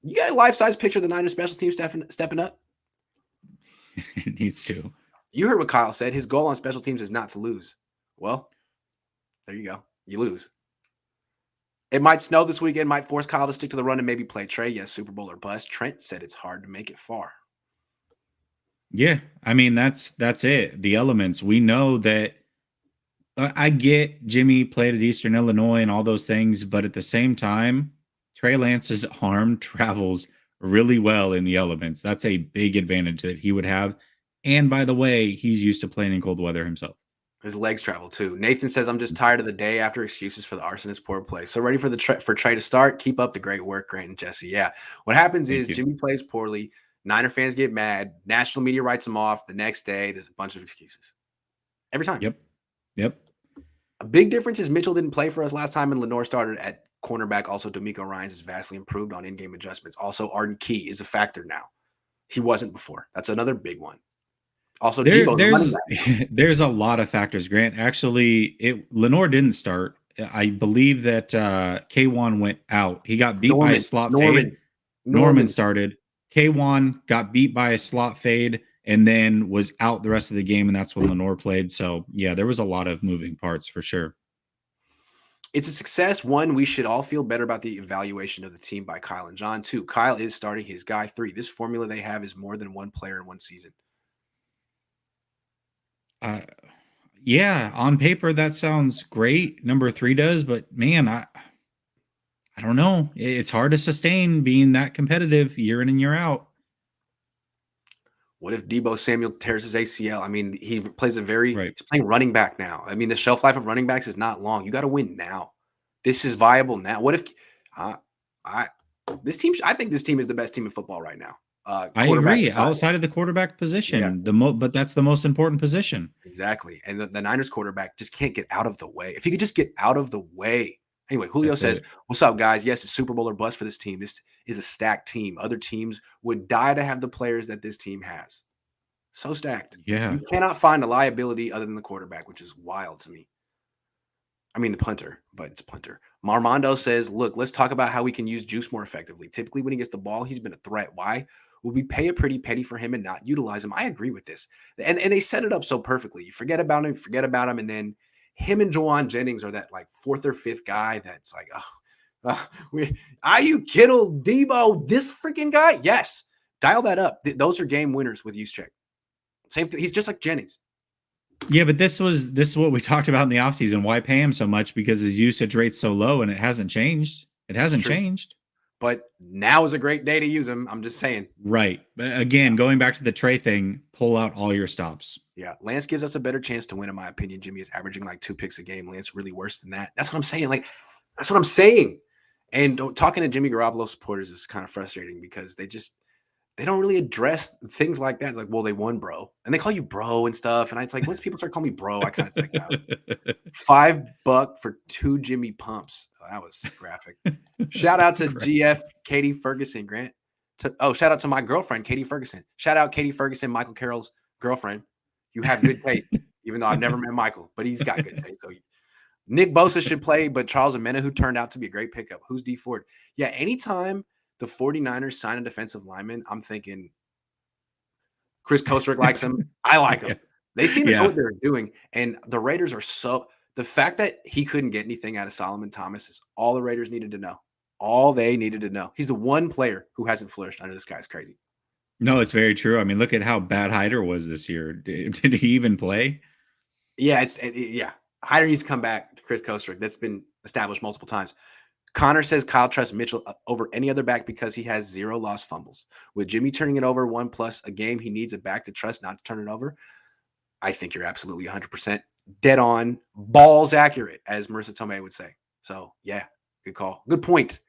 You got a life-size picture of the Niners special teams stepping up? It needs to. You heard what Kyle said. His goal on special teams is not to lose. Well, there you go. You lose. It might snow this weekend, might force Kyle to stick to the run and maybe play Trey. Yes, Super Bowl or bust. Trent said it's hard to make it far. Yeah, I mean that's it. The elements. We know that I get Jimmy played at Eastern Illinois and all those things, but at the same time, Trey Lance's arm travels really well in the elements. That's a big advantage that he would have. And by the way, he's used to playing in cold weather himself. His legs travel too. Nathan says, I'm just tired of the day after excuses for the arsonist poor play. So ready for for Trey to start. Keep up the great work, Grant and Jesse. Yeah. What happens Thank is you. Jimmy plays poorly. Niner fans get mad. National media writes him off. The next day, there's a bunch of excuses. Every time. Yep. A big difference is Mitchell didn't play for us last time, and Lenore started at cornerback. Also, D'Amico Ryans is vastly improved on in-game adjustments. Also, Arden Key is a factor now. He wasn't before. That's another big one. Also, Debo's running back. There's a lot of factors, Grant. Actually, Lenore didn't start. I believe that K1 went out. He got beat by a slot fade. Norman started. K1 got beat by a slot fade and then was out the rest of the game, and that's when Lenore played. So, yeah, there was a lot of moving parts for sure. It's a success. 1, we should all feel better about the evaluation of the team by Kyle and John. 2, Kyle is starting his guy. 3, this formula they have is more than one player in one season. Uh, yeah, on paper that sounds great. Number 3 does, but man, I don't know. It's hard to sustain being that competitive year in and year out. What if Debo Samuel tears his ACL? I mean, he's Right. playing running back now. I mean, the shelf life of running backs is not long. You got to win now. This is viable now. What if uh, I I think this team is the best team in football right now. I Quarterback agree. aside. Outside of the quarterback Yeah, position, but that's the most important position. exactly. And the Niners quarterback just can't get out of the way. If he could just get out of the way. Anyway, Julio That's says, it. "What's up, guys? Yes, it's Super Bowl or bust for this team. This is a stacked team. Other teams would die to have the players that this team has. So stacked. Yeah. You cannot find a liability other than the quarterback, which is wild to me. I mean, the punter, but it's a punter." Marmondo says, "Look, let's talk about how we can use Juice more effectively. Typically, when he gets the ball, he's been a threat. Why would we pay a pretty penny for him and not utilize him?" I agree with this. And they set it up so perfectly. You forget about him, and then him and Jawan Jennings are that like fourth or fifth guy that's like, IU Kittle, Debo, this freaking guy. Yes, dial that up. Those are game winners with use check. Same thing. He's just like Jennings. Yeah, but this is what we talked about in the offseason. Why pay him so much? Because his usage rate's so low and it hasn't changed. It It's hasn't true. changed. But now is a great day to use him. I'm just saying. Right. But again, going back to the Trey thing, pull out all your stops. Yeah. Lance gives us a better chance to win, in my opinion. Jimmy is averaging like 2 picks a game. Lance really worse than that. That's what I'm saying. Like, that's what I'm saying. And talking to Jimmy Garoppolo supporters is kind of frustrating because they don't really address things like that. Like, well, they won, bro. And they call you bro and stuff. And it's like, once people start calling me bro, I kind of check out. $5 for 2 Jimmy pumps. Oh, that was graphic. Shout out to Great. GF Katie Ferguson, Grant. Shout out to my girlfriend, Katie Ferguson. Shout out Katie Ferguson, Michael Carroll's girlfriend. You have good taste, even though I've never met Michael, but he's got good taste. So Nick Bosa should play, but Charles Amena, who turned out to be a great pickup. Who's D Ford? Yeah, anytime the 49ers sign a defensive lineman, I'm thinking Chris Kosrick likes him. I like him. Yeah. They seem to know Yeah. what they're doing. And the Raiders are the fact that he couldn't get anything out of Solomon Thomas is all the Raiders needed to know. All they needed to know. He's the one player who hasn't flourished. I know this guy's crazy. No, it's very true. I mean, look at how bad Hyder was this year. Did he even play? Yeah, yeah. Hyder needs to come back to Chris Kosrick. That's been established multiple times. Connor says Kyle trusts Mitchell over any other back because he has 0 lost fumbles. With Jimmy turning it over 1+ a game, he needs a back to trust not to turn it over. I think you're absolutely 100% dead on, balls accurate, as Marissa Tomei would say. So, yeah, good call. Good point.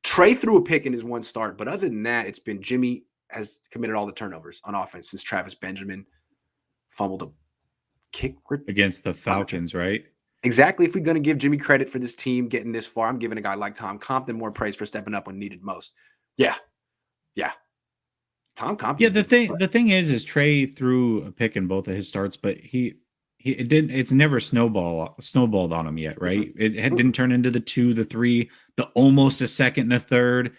Trey threw a pick in his one start, but other than that, it's been Jimmy has committed all the turnovers on offense since Travis Benjamin fumbled a kick Against the Falcons, right? Exactly. If we're going to give Jimmy credit for this team getting this far, I'm giving a guy like Tom Compton more praise for stepping up when needed most. Yeah. Yeah. Tom Compton. Yeah, the thing is Trey threw a pick in both of his starts, but it's never snowballed on him yet, right? It didn't turn into the 2, the 3, the almost a second and a third.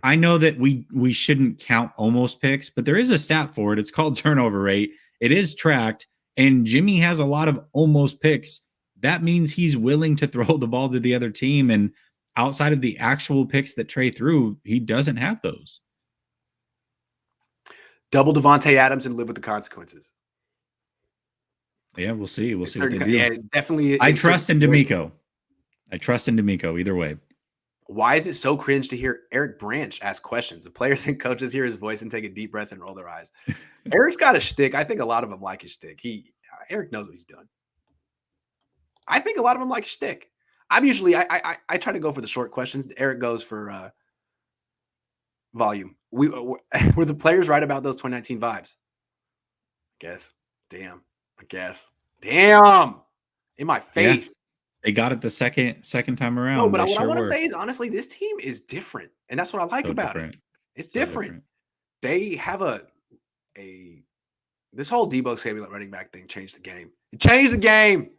I know that we shouldn't count almost picks, but there is a stat for it. It's called turnover rate. It is tracked, and Jimmy has a lot of almost picks. That means he's willing to throw the ball to the other team, and outside of the actual picks that Trey threw, he doesn't have those. Double Devontae Adams and live with the consequences. Yeah, we'll see. We'll see what they do. Yeah, definitely. I trust in D'Amico. Either way. Why is it so cringe to hear Eric Branch ask questions? The players and coaches hear his voice and take a deep breath and roll their eyes. Eric's got a shtick. I think a lot of them like his shtick. Eric knows what he's doing. I think a lot of them like shtick. I'm usually I try to go for the short questions. Eric goes for volume. Were the players right about those 2019 vibes? I guess. Damn. Damn. In my face. Yeah, they got it the second time around. No, but what I want to say is honestly, this team is different, and that's what I like about it. It's different. They have this whole Debo Samuel at running back thing changed the game. It changed the game.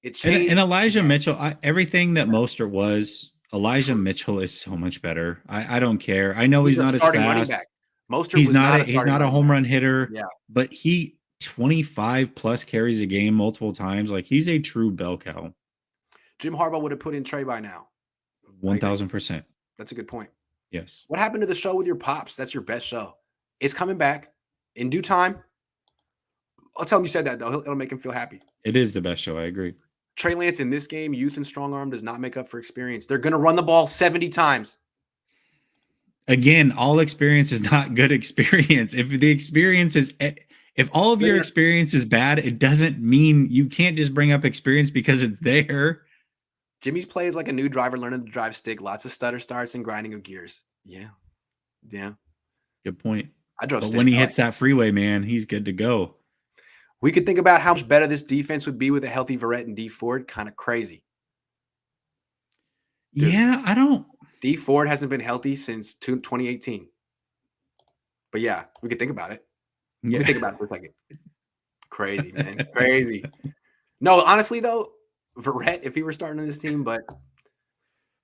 It changed. And Elijah Mitchell, everything that Mostert was, Elijah Mitchell is so much better. I don't care. I know he's not as fast. Mostert he's not a home run hitter. Yeah, but he 25 plus carries a game multiple times. Like, he's a true bell cow. Jim Harbaugh would have put in Trey by now. 1,000%. That's a good point. Yes. What happened to the show with your pops? That's your best show. It's coming back in due time. I'll tell him you said that, though. It'll make him feel happy. It is the best show. I agree. Trey Lance in this game, youth and strong arm does not make up for experience. They're going to run the ball 70 times. Again, all experience is not good experience. If all of your experience is bad, it doesn't mean you can't just bring up experience because it's there. Jimmy's play is like a new driver learning to drive stick. Lots of stutter starts and grinding of gears. Yeah. Good point. I drove But stick. when he hits that freeway, man, he's good to go. We could think about how much better this defense would be with a healthy Verrett and D Ford. Kind of crazy. Dude, yeah, I don't. D Ford hasn't been healthy since 2018. But yeah, we could think about it. Yeah. Let me think about it for a second. Crazy, man. Crazy. No, honestly, though, Verrett, if he were starting on this team, but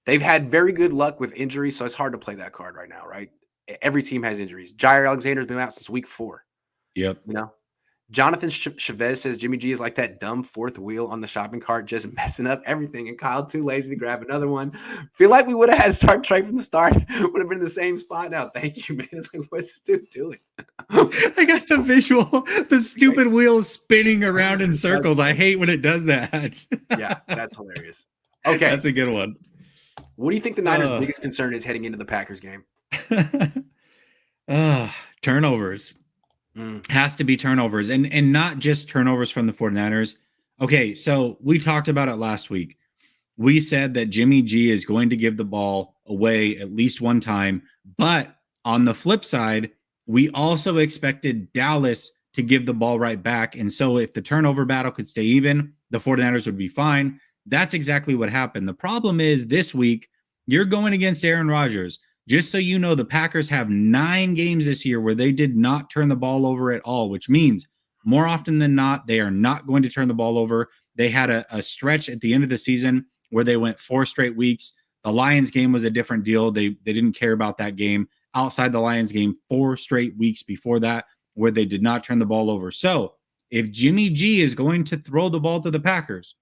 they've had very good luck with injuries, so it's hard to play that card right now, right? Every team has injuries. Jair Alexander's been out since week 4. Yep. You know? Jonathan Chavez says Jimmy G is like that dumb fourth wheel on the shopping cart, just messing up everything. And Kyle too lazy to grab another one. Feel like we would have had start Trey from the start. Would have been in the same spot now. Thank you, man. It's like, what's this dude doing? I got the visual. The stupid wheel spinning around in circles. I hate when it does that. Yeah, that's hilarious. Okay. That's a good one. What do you think the Niners' biggest concern is heading into the Packers game? Turnovers. Has to be turnovers, and not just turnovers from the 49ers. Okay, so we talked about it last week. We said that Jimmy G is going to give the ball away at least one time, but on the flip side, we also expected Dallas to give the ball right back. And so if the turnover battle could stay even, the 49ers would be fine. That's exactly what happened. The problem is this week, you're going against Aaron Rodgers. Just so you know, the Packers have 9 games this year where they did not turn the ball over at all, which means more often than not, they are not going to turn the ball over. They had a stretch at the end of the season where they went 4 straight weeks. The Lions game was a different deal. They didn't care about that game. Outside the Lions game, 4 straight weeks before that where they did not turn the ball over. So if Jimmy G is going to throw the ball to the Packers,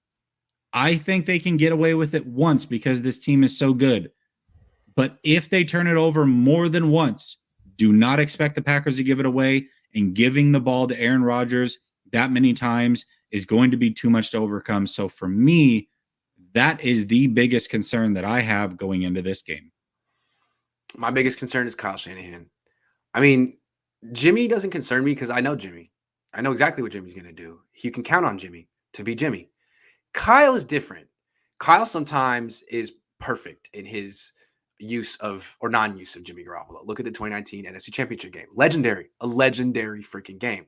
I think they can get away with it once because this team is so good. But if they turn it over more than once, do not expect the Packers to give it away. And giving the ball to Aaron Rodgers that many times is going to be too much to overcome. So for me, that is the biggest concern that I have going into this game. My biggest concern is Kyle Shanahan. I mean, Jimmy doesn't concern me because I know Jimmy. I know exactly what Jimmy's going to do. You can count on Jimmy to be Jimmy. Kyle is different. Kyle sometimes is perfect in his use of or non-use of Jimmy Garoppolo. Look at the 2019 NFC Championship game. A legendary freaking game.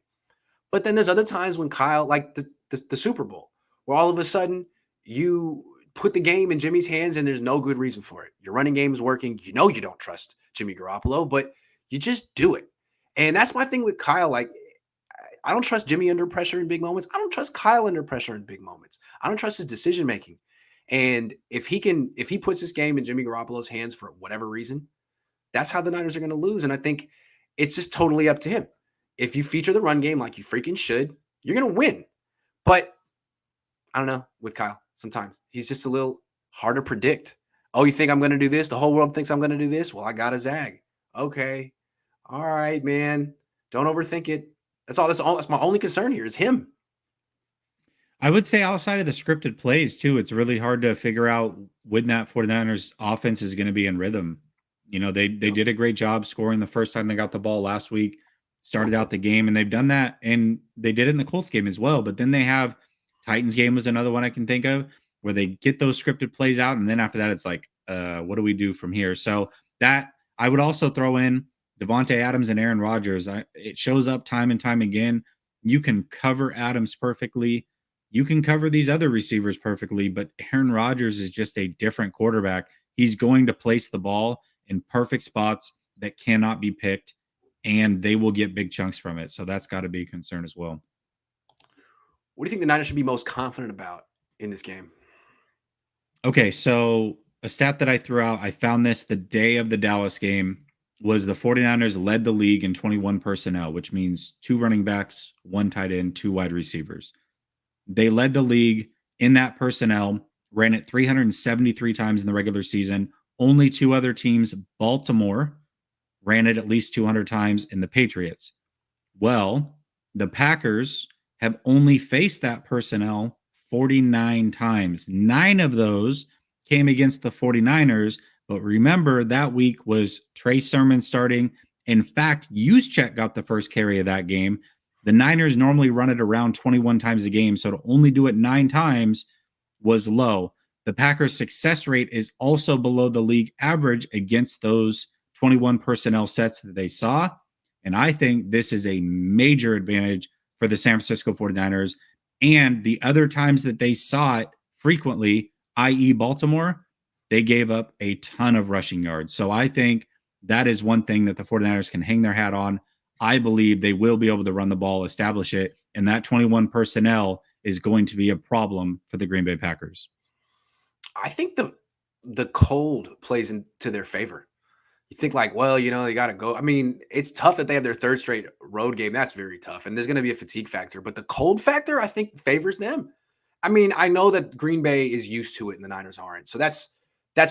But then there's other times when Kyle, like the Super Bowl, where all of a sudden you put the game in Jimmy's hands and there's no good reason for it. Your running game is working. You know you don't trust Jimmy Garoppolo, but you just do it. And that's my thing with Kyle. Like, I don't trust Jimmy under pressure in big moments. I don't trust Kyle under pressure in big moments. I don't trust his decision making. And if he puts this game in Jimmy Garoppolo's hands for whatever reason, that's how the Niners are going to lose. And I think it's just totally up to him. If you feature the run game like you freaking should, you're going to win. But I don't know with Kyle. Sometimes he's just a little hard to predict. Oh, you think I'm going to do this? The whole world thinks I'm going to do this. Well, I got a zag. Okay. All right, man. Don't overthink it. That's all. That's my only concern here is him. I would say outside of the scripted plays, too, it's really hard to figure out when that 49ers offense is going to be in rhythm. You know, they did a great job scoring the first time they got the ball last week, started out the game, and they've done that. And they did it in the Colts game as well. But then they have Titans game was another one I can think of where they get those scripted plays out. And then after that, it's like, what do we do from here? So that I would also throw in Devontae Adams and Aaron Rodgers. It shows up time and time again. You can cover Adams perfectly. You can cover these other receivers perfectly, but Aaron Rodgers is just a different quarterback. He's going to place the ball in perfect spots that cannot be picked, and they will get big chunks from it. So that's got to be a concern as well. What do you think the Niners should be most confident about in this game? Okay, so a stat that I threw out, I found this the day of the Dallas game, was the 49ers led the league in 21 personnel, which means 2 running backs, 1 tight end, 2 wide receivers. They led the league in that personnel, ran it 373 times in the regular season. Only 2 other teams, Baltimore, ran it at least 200 times, and the Patriots. Well, the Packers have only faced that personnel 49 times. 9 of those came against the 49ers. But remember, that week was Trey Sermon starting. In fact, Juszczyk got the first carry of that game. The Niners normally run it around 21 times a game, so to only do it 9 times was low. The Packers' success rate is also below the league average against those 21 personnel sets that they saw. And I think this is a major advantage for the San Francisco 49ers. And the other times that they saw it frequently, i.e., Baltimore, they gave up a ton of rushing yards. So I think that is one thing that the 49ers can hang their hat on. I believe they will be able to run the ball, establish it, and that 21 personnel is going to be a problem for the Green Bay Packers. I think the cold plays into their favor. You think like, well, they got to go. I mean, it's tough that they have their third straight road game. That's very tough. And there's going to be a fatigue factor, but the cold factor, I think, favors them. I mean, I know that Green Bay is used to it and the Niners aren't. So that's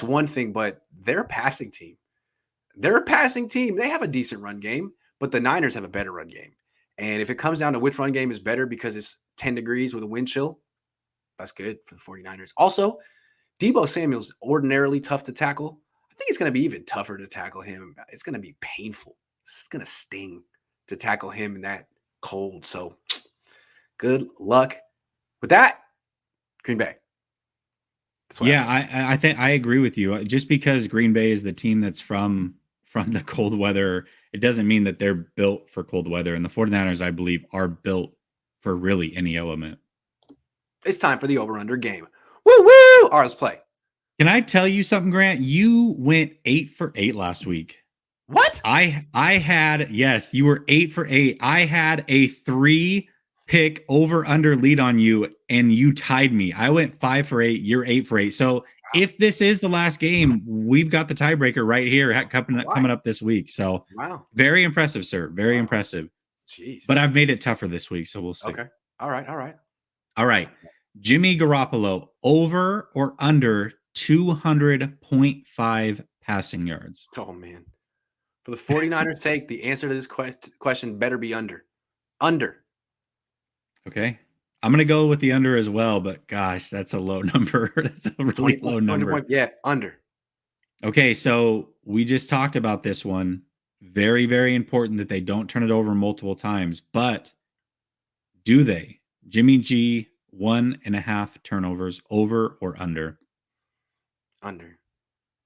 one thing, but they're a passing team. They're a passing team. They have a decent run game, but the Niners have a better run game. And if it comes down to which run game is better because it's 10 degrees with a wind chill, that's good for the 49ers. Also, Deebo Samuel's ordinarily tough to tackle. I think it's going to be even tougher to tackle him. It's going to be painful. It's going to sting to tackle him in that cold. So good luck with that, Green Bay. Yeah, I think I agree with you. Just because Green Bay is the team that's from the cold weather, it doesn't mean that they're built for cold weather. And the 49ers, I believe, are built for really any element. It's time for the over-under game. Woo woo! All right, let's play. Can I tell you something, Grant? You went 8 for 8 last week. What? I had, yes, you were 8 for 8. I had a 3-pick over-under lead on you, and you tied me. I went 5 for 8. You're 8 for 8. So if this is the last game, we've got the tiebreaker right here coming up this week. So very impressive, sir. Very impressive. Jeez. But I've made it tougher this week, so we'll see. Okay. All right. Jimmy Garoppolo, over or under 200.5 passing yards? Oh, man. For the 49ers' sake, the answer to this question better be under. Under. Okay. I'm going to go with the under as well, but gosh, that's a low number. That's a really low number. Yeah, under. Okay, so we just talked about this one. Very, very important that they don't turn it over multiple times, but do they? Jimmy G, 1.5 turnovers, over or under? Under.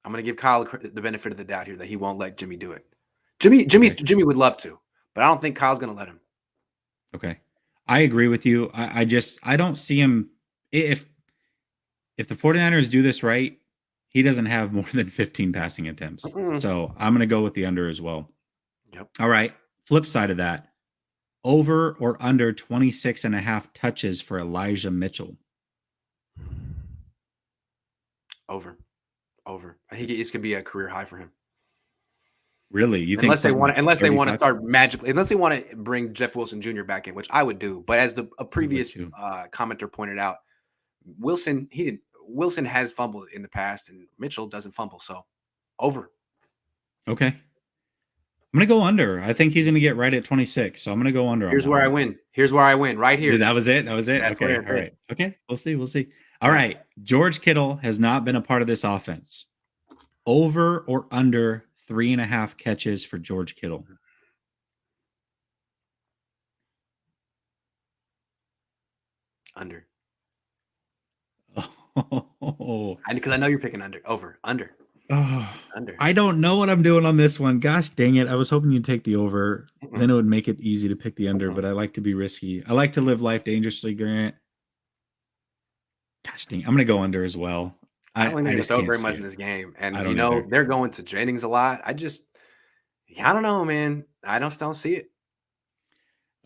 I'm going to give Kyle the benefit of the doubt here that he won't let Jimmy do it. Jimmy would love to, but I don't think Kyle's going to let him. Okay. I agree with you. I don't see him. If the 49ers do this right, he doesn't have more than 15 passing attempts. So I'm going to go with the under as well. Yep. All right. Flip side of that, over or under 26.5 touches for Elijah Mitchell? Over. I think this could be a career high for him. Really? You think unless they want to start magically, unless they want to bring Jeff Wilson Jr. back in, which I would do. But as a previous commenter pointed out, Wilson has fumbled in the past, and Mitchell doesn't fumble. So over. Okay. I'm gonna go under. I think he's gonna get right at 26. So I'm gonna go under. Here's where I win. Right here. Dude, that was it. That's okay. All right. Okay. We'll see. All right. George Kittle has not been a part of this offense. Over or under 3.5 catches for George Kittle? Under. Oh. Because I know you're picking under. Over. Under. Oh, under. I don't know what I'm doing on this one. Gosh dang it. I was hoping you'd take the over. Then it would make it easy to pick the under, but I like to be risky. I like to live life dangerously, Grant. Gosh dang, I'm going to go under as well. I don't think they throw very much in this game. And, they're going to Jennings a lot. I don't know, man. I just don't see it.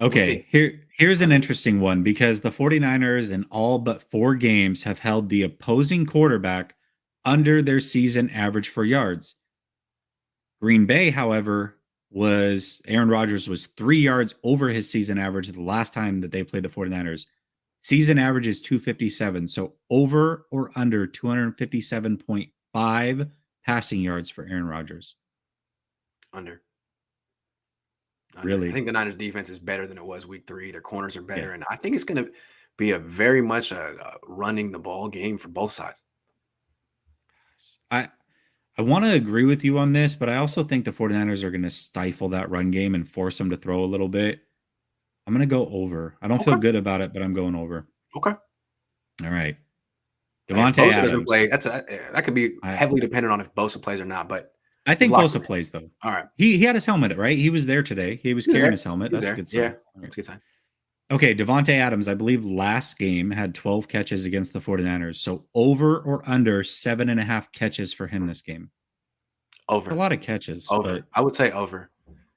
Okay, here's an interesting one because the 49ers in all but 4 games have held the opposing quarterback under their season average for yards. Green Bay, however, Aaron Rodgers was 3 yards over his season average the last time that they played the 49ers. Season average is 257, so over or under 257.5 passing yards for Aaron Rodgers? Under. Under. I really. think the Niners defense is better than it was week 3. Their corners are Yeah. better, and I think it's gonna be a very much a running the ball game for both sides. I I want to agree with you on this, but I also think the 49ers are going to stifle that run game and force them to throw a little bit. I'm going to go over. I don't feel Okay. good about it, but I'm going over. Okay. All right. If Devontae Bosa doesn't Adams. play, that could be I heavily dependent on if Bosa plays or not, but I you've think locked him Bosa in. plays though. All right. He had his helmet, right? He was there today. He was He was carrying there. his helmet. He was That's a there. good Yeah. sign. All right. That's a good sign. Okay, Devontae Adams, I believe last game had 12 catches against the 49ers. So over or under 7.5 catches for him this game. It's a Over. lot of catches, Over. but I would say over.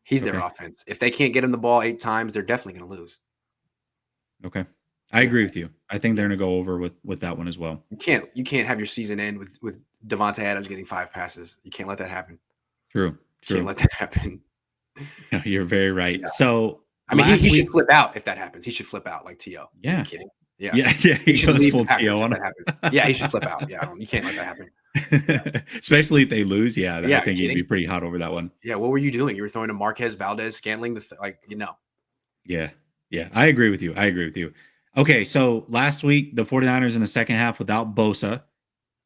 He's their okay. offense. If they can't get him the ball 8 times, they're definitely gonna lose. Okay. I Yeah. agree with you. I think they're Yeah. gonna go over with that one as well. You can't have your season end with Devontae Adams getting 5 passes. You can't let that happen. True. Can't True. let that happen. No, you're very right. Yeah. So I mean, he last should week, flip out if that happens. He should flip out like T.O. Are you yeah. kidding? Yeah. Yeah, yeah, He he should goes leave the full TO Packers if on that happens. Yeah, he should flip out. Yeah, you can't let that happen. Yeah. him. Especially if they lose. Yeah, I Yeah, are you think he'd be kidding? pretty hot over that one. Yeah, what were you doing? You were throwing to Marquez Valdez Scantling Yeah. Yeah. I agree with you. I agree with you. Okay. So last week, the 49ers in the second half without Bosa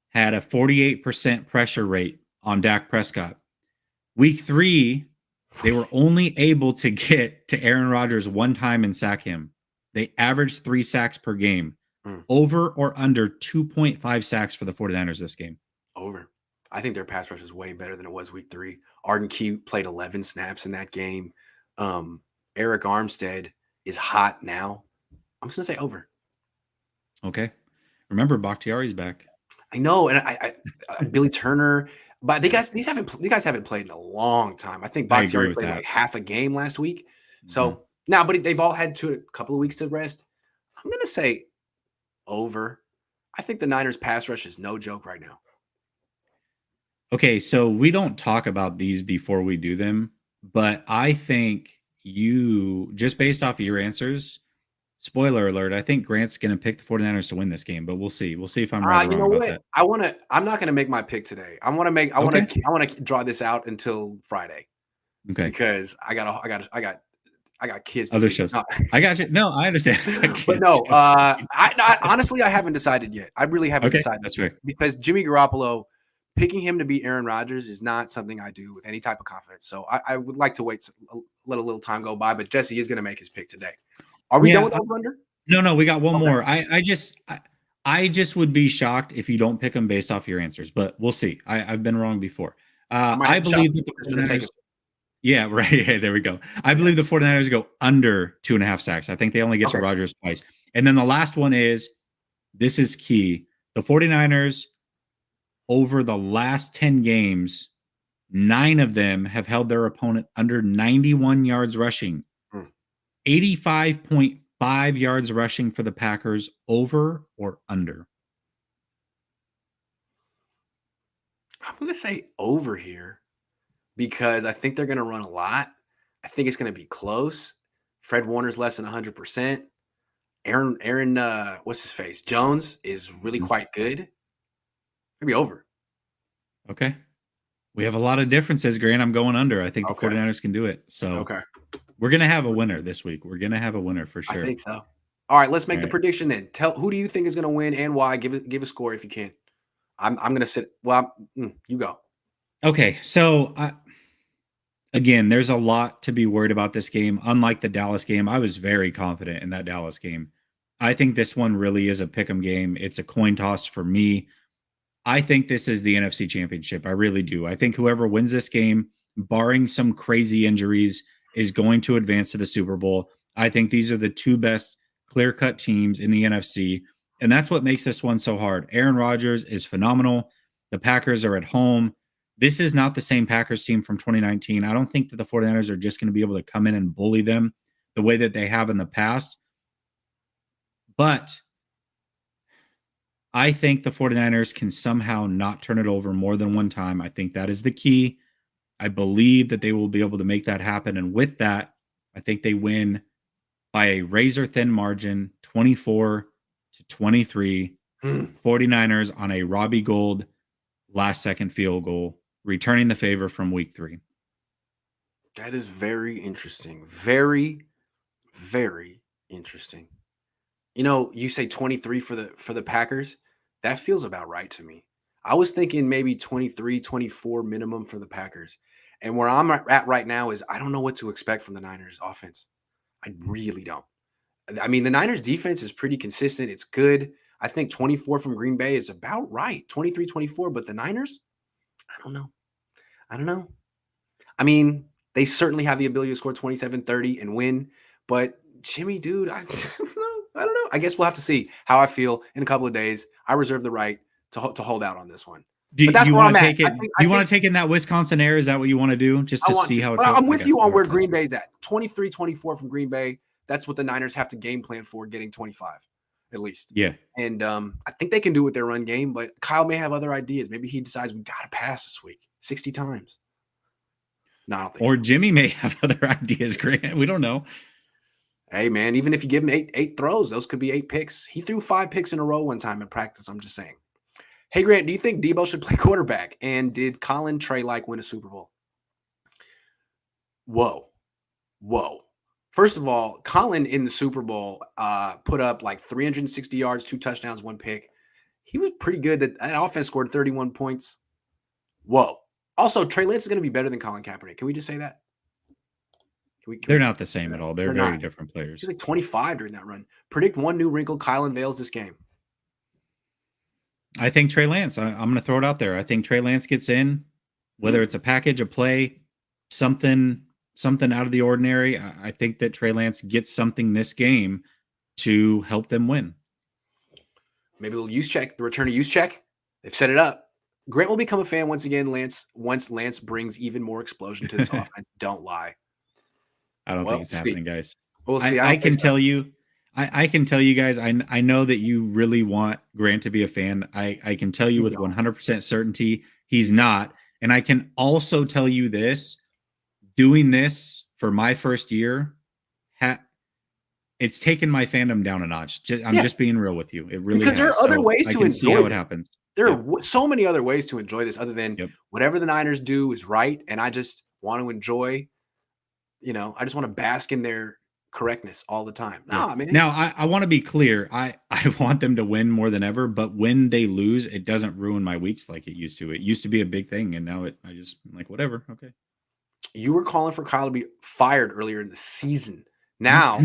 had a 48% pressure rate on Dak Prescott. Week 3, they were only able to get to Aaron Rodgers one time and sack him. They averaged 3 sacks per game. Mm, Over or under 2.5 sacks for the 49ers this game. over. I think their pass rush is way better than it was week 3. Arden Key played 11 snaps in that game. Um, Eric Armstead is hot now. I'm just gonna say over. Okay. Remember, Bakhtiari's back. I know, and Billy Turner, but Yeah, these guys haven't played in a long time. I think I agree Bakhtiari with played that. like half a game last week. Mhm. So now, but they've all had a couple of weeks to rest. I'm gonna say over. I think the Niners pass rush is no joke right now. Okay, so we don't talk about these before we do them, but I think you, just based off of your answers, spoiler alert, I think Grant's going to pick the 49ers to win this game, but we'll see. We'll see if I'm right or You wrong know about what? that. I'm not gonna make my pick today. I Okay. want to draw this out until Friday Okay. because I got kids to Other feed. shows. I got you. No, I understand. I But can't no, do it. honestly, I haven't decided yet. I really haven't Okay, decided that's yet fair. because Jimmy Garoppolo, picking him to beat Aaron Rodgers is not something I do with any type of confidence. So I would like to wait, let a little time go by. But Jesse is going to make his pick today. Are we done Yeah. with over under? No, we got one Okay. more. I just would be shocked if you don't pick them based off your answers, but we'll see. I've been wrong before. I might I have to shop believe that the just for the sake 49ers. of Yeah, right. Yeah, there we go. I yeah. believe the 49ers go under 2.5 sacks. I think they only get to Okay. Rodgers twice. And then the last one is this is key. The 49ers, over the last 10 games, 9 of them have held their opponent under 91 yards rushing. Hmm. 85.5 yards rushing for the Packers, over or under? I'm going to say over here because I think they're going to run a lot. I think it's going to be close. Fred Warner's less than 100%. Aaron, what's his face? Jones is really Mhm. quite good. Maybe over. Okay. We have a lot of differences, Grant. I'm going under. I think the Okay. 49ers can do it. So Okay. we're going to have a winner this week. We're going to have a winner for I sure. think so. All right, let's All make the right. prediction then. Tell who do you think is going to win and why? Give a score if you can. I'm going to sit. Well, you go. Okay. So, again, there's a lot to be worried about this game. Unlike the Dallas game, I was very confident in that Dallas game. I think this one really is a pick 'em game. It's a coin toss for me. I think this is the NFC Championship. I really do. I think whoever wins this game, barring some crazy injuries, is going to advance to the Super Bowl. I think these are the two best clear cut teams in the NFC. And that's what makes this one so hard. Aaron Rodgers is phenomenal. The Packers are at home. This is not the same Packers team from 2019. I don't think that the 49ers are just going to be able to come in and bully them the way that they have in the past. But I think the 49ers can somehow not turn it over more than one time. I think that is the key. I believe that they will be able to make that happen. And with that, I think they win by a razor thin margin, 24-23. Hmm. 49ers on a Robbie Gould last second field goal, returning the favor from week 3. That is very interesting. Very, very interesting. You say 23 for the Packers. That feels about right to me. I was thinking maybe 23, 24 minimum for the Packers. And where I'm at right now is I don't know what to expect from the Niners offense. I really don't. I mean, the Niners defense is pretty consistent. It's good. I think 24 from Green Bay is about right. 23, 24. But the Niners, I don't know. I don't know. I mean, they certainly have the ability to score 27, 30 and win. But Jimmy, dude, I don't know. I don't know. I guess we'll have to see how I feel in a couple of days. I reserve the right to hold out on this one. Do But that's you where want I'm to at. take it? Do I you think want to take in that Wisconsin air? Is that what you want to do? Just I to want see to. how it But goes? I'm with Okay. you on Okay. where Green Bay's at. 23, 24 from Green Bay. That's what the Niners have to game plan for, getting 25 at least. Yeah. And I think they can do it with their run game, but Kyle may have other ideas. Maybe he decides we got to pass this week 60 times. No, I don't think Or so. Jimmy may have other ideas, Grant. We don't know. Hey, man, even if you give him eight throws, those could be 8 picks. He threw 5 picks in a row one time in practice. I'm just saying. Hey, Grant, do you think Debo should play quarterback? And did Colin Trey win a Super Bowl? Whoa. Whoa. First of all, Colin in the Super Bowl put up like 360 yards, 2 touchdowns, 1 pick. He was pretty good. That offense scored 31 points. Whoa. Also, Trey Lance is going to be better than Colin Kaepernick. Can we just say that? They're not the same at all. They're very not. different players. He's like 25 during that run. Predict one new wrinkle Kyle unveils this game. I think Trey Lance. I'm going to throw it out there. I think Trey Lance gets in, whether it's a package, a play, something out of the ordinary. I think that Trey Lance gets something this game to help them win. Maybe a little use check, the return of use check. They've set it up. Grant will become a fan once again, once Lance brings even more explosion to this offense. Don't lie. I don't think it's happening, guys. We'll see. I can tell you. I can tell you guys, I know that you really want Grant to be a fan. I can tell you with 100% certainty he's not. And I can also tell you this, doing this for my first year, it's taken my fandom down a notch. I'm just being real with you. It really because there are other ways to enjoy how it happens. There are so many other ways to enjoy this other than whatever the Niners do is right. And I just want to enjoy, I just want to bask in their correctness all the time. Nah, man. Now, I want to be clear. I want them to win more than ever, but when they lose, it doesn't ruin my weeks like it used to. It used to be a big thing, and now I just like whatever. Okay. You were calling for Kyle to be fired earlier in the season. Now,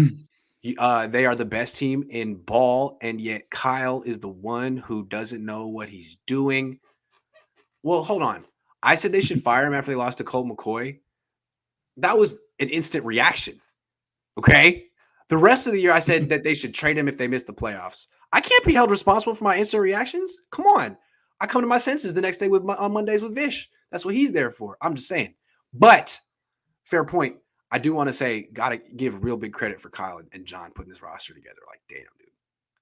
they are the best team in ball, and yet Kyle is the one who doesn't know what he's doing. Well, hold on. I said they should fire him after they lost to Colt McCoy. That was an instant reaction. Okay. The rest of the year, I said that they should trade him if they miss the playoffs. I can't be held responsible for my instant reactions. Come on. I come to my senses the next day on Mondays with Vish. That's what he's there for. I'm just saying. But fair point. I do want to say, got to give real big credit for Kyle and John putting this roster together. Like, damn, dude.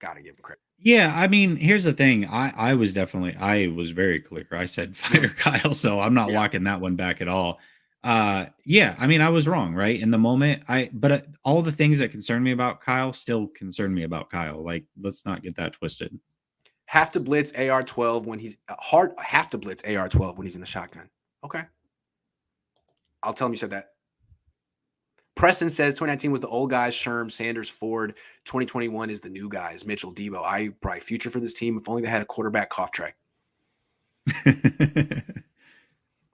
Got to give him credit. Yeah, I mean, here's the thing. I was very clear. I said fire Kyle, so I'm not walking that one back at all. Yeah, I mean, I was wrong, right? In the moment, but all the things that concern me about Kyle still concern me about Kyle. Like, let's not get that twisted. Have to blitz AR-12 when he's have to blitz AR-12 when he's in the shotgun. Okay. I'll tell him you said that. Preston says 2019 was the old guys, Sherm, Sanders, Ford. 2021 is the new guys, Mitchell, Debo. I bright future for this team. If only they had a quarterback cough track.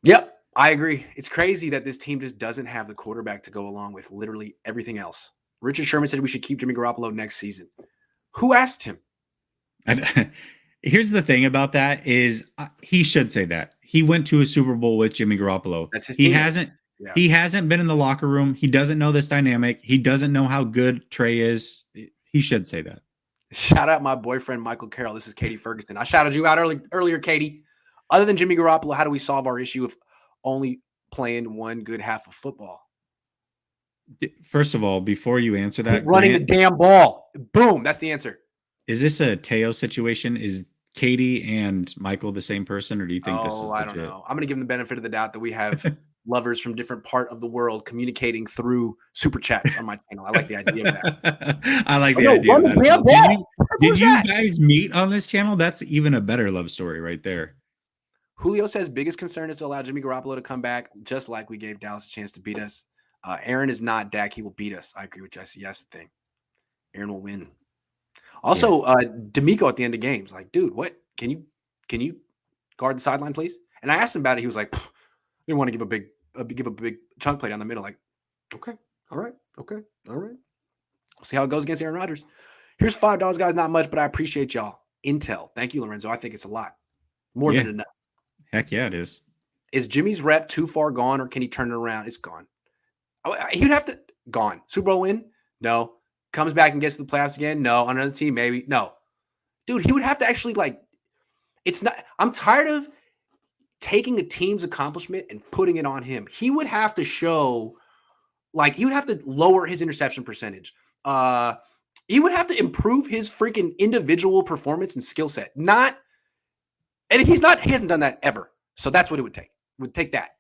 Yep. I agree. It's crazy that this team just doesn't have the quarterback to go along with literally everything else. Richard Sherman said we should keep Jimmy Garoppolo next season. Who asked him? And here's the thing about that is he should say that. He went to a Super Bowl with Jimmy Garoppolo. That's his team. He hasn't been in the locker room. He doesn't know this dynamic. He doesn't know how good Trey is. He should say that. Shout out my boyfriend, Michael Carroll. This is Katie Ferguson. I shouted you out earlier, Katie. Other than Jimmy Garoppolo, how do we solve our issue of only playing one good half of football? First of all, before you answer that, running the damn ball. Boom. That's the answer. Is this a Teo situation? Is Katie and Michael the same person, or do you think this is legit? I don't know. I'm going to give them the benefit of the doubt that we have lovers from different part of the world communicating through super chats on my channel. I like the idea of that. I like the idea of that. Did you guys meet on this channel? That's even a better love story right there. Julio says biggest concern is to allow Jimmy Garoppolo to come back, just like we gave Dallas a chance to beat us. Aaron is not Dak. He will beat us. I agree with Jesse. That's the thing. Aaron will win. Also, D'Amico at the end of games, like, dude, what? Can you guard the sideline, please? And I asked him about it. He was like, I didn't want to give a big chunk play down the middle. Like, okay, all right. We'll see how it goes against Aaron Rodgers. Here's $5, guys. Not much, but I appreciate y'all. Intel. Thank you, Lorenzo. I think it's a lot. More than enough. Heck yeah, it is. Is Jimmy's rep too far gone, or can he turn it around? It's gone. He'd have to gone. Super Bowl win? No. Comes back and gets to the playoffs again? No. On another team? Maybe. No. Dude, he would have to actually it's not. I'm tired of taking a team's accomplishment and putting it on him. He would have to show, he would have to lower his interception percentage. He would have to improve his freaking individual performance and skill set. And he hasn't done that ever. So that's what it would take. It would take that.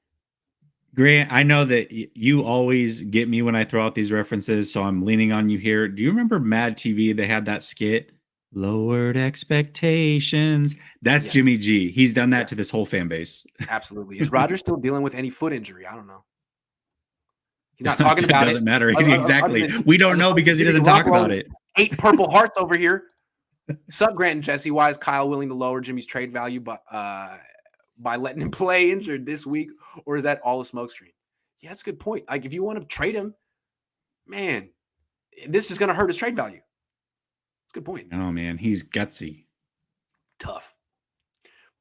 Grant, I know that you always get me when I throw out these references, so I'm leaning on you here. Do you remember Mad TV? They had that skit, Lowered Expectations. That's Jimmy G. He's done that to this whole fan base. Absolutely. Is Rodgers still dealing with any foot injury? I don't know. He's not talking about it. Doesn't matter. Exactly. We don't know because he doesn't talk about it. 8 purple hearts over here. Sup, Grant and Jesse? Why is Kyle willing to lower Jimmy's trade value by letting him play injured this week? Or is that all a smokescreen? Yeah, that's a good point. If you want to trade him, man, this is going to hurt his trade value. That's a good point. Oh, man, he's gutsy. Tough.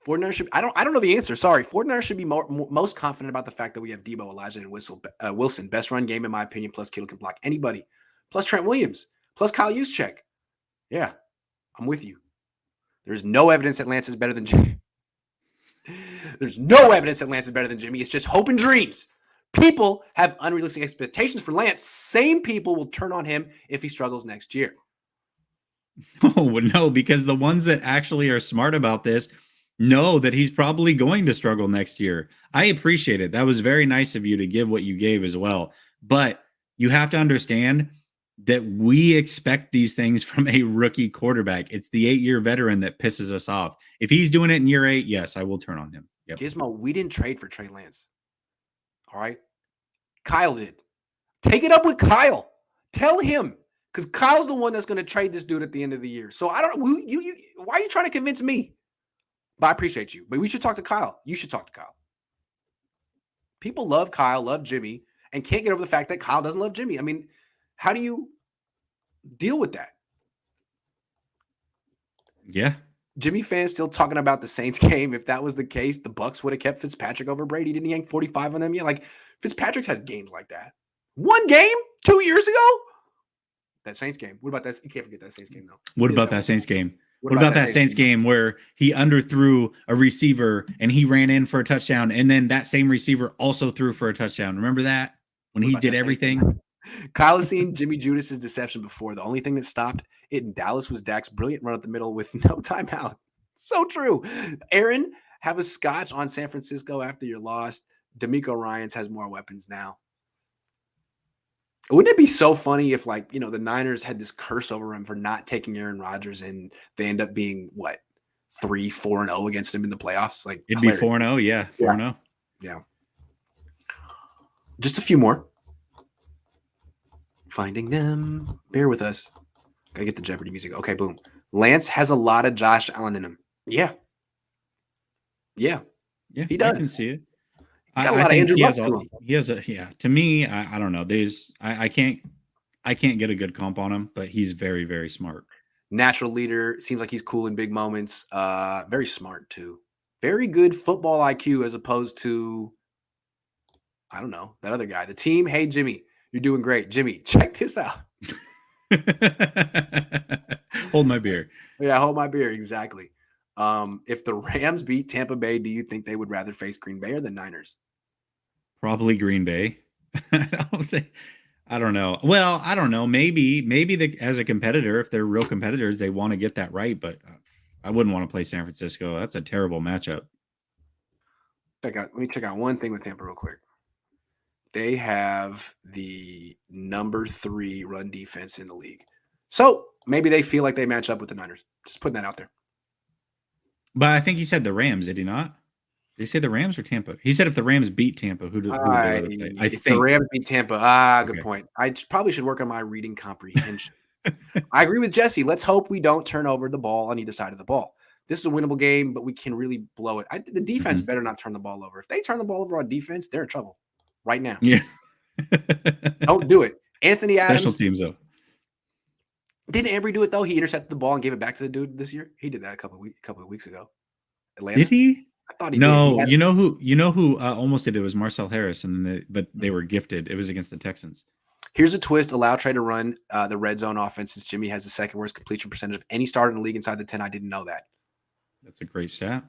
49ers should. I don't know the answer. Sorry. 49ers should be most confident about the fact that we have Debo, Elijah, and Wilson. Best run game, in my opinion, plus Kittle can block anybody. Plus Trent Williams. Plus Kyle Juszczyk. Yeah, I'm with you. There's no evidence that Lance is better than Jimmy. There's no evidence that Lance is better than Jimmy. It's just hope and dreams. People have unrealistic expectations for Lance. Same people will turn on him if he struggles next year. Oh, no, because the ones that actually are smart about this know that he's probably going to struggle next year. I appreciate it. That was very nice of you to give what you gave as well. But you have to understand that we expect these things from a rookie quarterback. It's the 8-year veteran that pisses us off. If he's doing it in year 8, yes, I will turn on him. Yep. Gizmo, we didn't trade for Trey Lance. All right? Kyle did. Take it up with Kyle. Tell him. Because Kyle's the one that's going to trade this dude at the end of the year. So I don't know. Why are you trying to convince me? But I appreciate you. But we should talk to Kyle. You should talk to Kyle. People love Kyle, love Jimmy, and can't get over the fact that Kyle doesn't love Jimmy. I mean, how do you deal with that? Yeah. Jimmy fans still talking about the Saints game. If that was the case, the Bucs would have kept Fitzpatrick over Brady. Didn't he yank 45 on them? Yeah, Fitzpatrick's had games like that. One game 2 years ago? That Saints game. What about that? You can't forget that Saints game, though. What about that Saints game? What about that Saints game where he underthrew a receiver and he ran in for a touchdown, and then that same receiver also threw for a touchdown? Remember that? When he did everything? Kyle has seen Jimmy Judas's deception before. The only thing that stopped it in Dallas was Dak's brilliant run up the middle with no timeout. So true. Aaron, have a scotch on San Francisco after you're lost. D'Amico Ryans has more weapons now. Wouldn't it be so funny if, the Niners had this curse over him for not taking Aaron Rodgers and they end up being, 3-4-0 against him in the playoffs? It'd be 4-0, yeah. 4-0. Yeah. Just a few more. Finding them. Bear with us. Gotta get the Jeopardy music. Okay, boom. Lance has a lot of Josh Allen in him. Yeah. Yeah. Yeah, he does. I can see it. Got a lot of Andrew Luck. To me, I don't know. I can't get a good comp on him, but he's very, very smart. Natural leader. Seems like he's cool in big moments. Very smart too. Very good football IQ as opposed to, I don't know, that other guy. The team. Hey, Jimmy, you're doing great. Jimmy, check this out. Hold my beer. Yeah, hold my beer. Exactly. If the Rams beat Tampa Bay, do you think they would rather face Green Bay or the Niners? Probably Green Bay. I don't know. Well, I don't know. Maybe as a competitor, if they're real competitors, they want to get that right. But I wouldn't want to play San Francisco. That's a terrible matchup. Let me check out one thing with Tampa real quick. They have the number 3 run defense in the league. So maybe they feel like they match up with the Niners. Just putting that out there. But I think he said the Rams, did he not? Did he say the Rams or Tampa? He said if the Rams beat Tampa, who would they rather play? I If the think. Rams beat Tampa, good Okay. point. Probably should work on my reading comprehension. I agree with Jesse. Let's hope we don't turn over the ball on either side of the ball. This is a winnable game, but we can really blow it. The defense Mhm. better not turn the ball over. If they turn the ball over on defense, they're in trouble right now. Yeah. Don't do it. Anthony Special Adams. teams, though. Didn't Embry do it, though? He intercepted the ball and gave it back to the dude this year? He did that a couple of weeks ago. Atlanta? Did he? I thought he did. No, you know who almost did it was Marcel Harris, but they were gifted. It was against the Texans. Here's a twist. Allow Trey to run the red zone offense since Jimmy has the second worst completion percentage of any starter in the league inside the 10. I didn't know that. That's a great stat.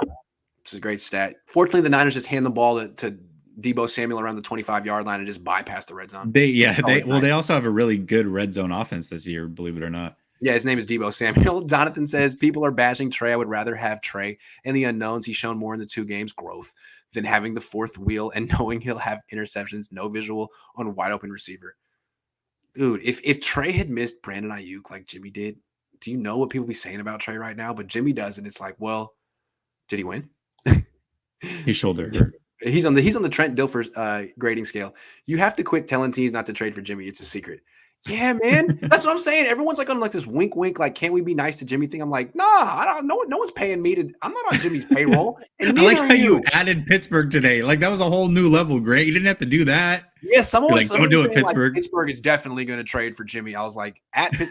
It's a great stat. Fortunately, the Niners just hand the ball to Deebo Samuel around the 25-yard line and just bypass the red zone. They also have a really good red zone offense this year, believe it or not. Yeah, his name is Deebo Samuel. Jonathan says, people are bashing Trey. I would rather have Trey and the unknowns. He's shown more in the 2 games growth than having the fourth wheel and knowing he'll have interceptions, no visual on wide open receiver. Dude, if Trey had missed Brandon Ayuk like Jimmy did, do you know what people be saying about Trey right now? But Jimmy does, and it's like, well, did he win? His shoulder hurt. He's on the Trent Dilfer grading scale. You have to quit telling teams not to trade for Jimmy. It's a secret. Yeah, man. That's what I'm saying. Everyone's like on like this wink, like, can't we be nice to Jimmy thing? I'm like, nah, I don't know. No one's paying me I'm not on Jimmy's payroll. And I like how you added Pittsburgh today. Like that was a whole new level. Great. You didn't have to do that. Yeah, someone was like, don't do it, Pittsburgh. Like, Pittsburgh is definitely going to trade for Jimmy. I was like,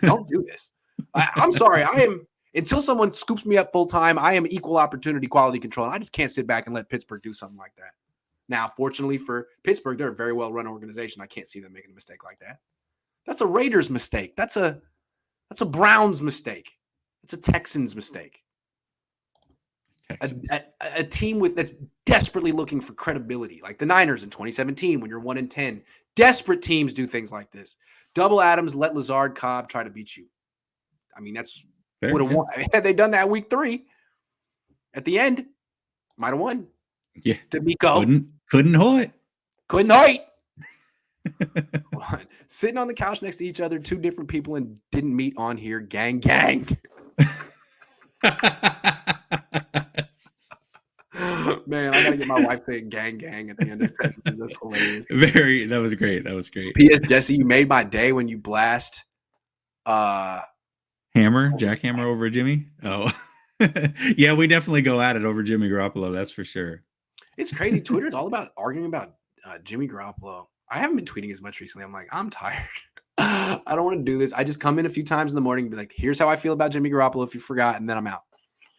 don't do this. I'm sorry. Until someone scoops me up full time, I am equal opportunity quality control. I just can't sit back and let Pittsburgh do something like that. Now, fortunately for Pittsburgh, they're a very well-run organization. I can't see them making a mistake like that. That's a Raiders mistake. That's a Browns mistake. It's a Texans mistake. A team that's desperately looking for credibility, like the Niners in 2017 when you're 1-10. Desperate teams do things like this. Double Adams, let Lazard, Cobb try to beat you. I mean, that's would have won. Had they done that week 3, at the end, might have won. Yeah, D'Amico couldn't hold. Couldn't hold. Sitting on the couch next to each other, 2 different people, and didn't meet on here. Gang. Man, I gotta get my wife saying gang at the end of sentences. That's hilarious. That was great. P.S. Jesse, you made my day when you blast Jackhammer over Jimmy. Oh. Yeah, we definitely go at it over Jimmy Garoppolo, that's for sure. It's crazy. Twitter's all about arguing about Jimmy Garoppolo. I haven't been tweeting as much recently. I'm like, I'm tired. I don't want to do this. I just come in a few times in the morning and be like, here's how I feel about Jimmy Garoppolo if you forgot, and then I'm out.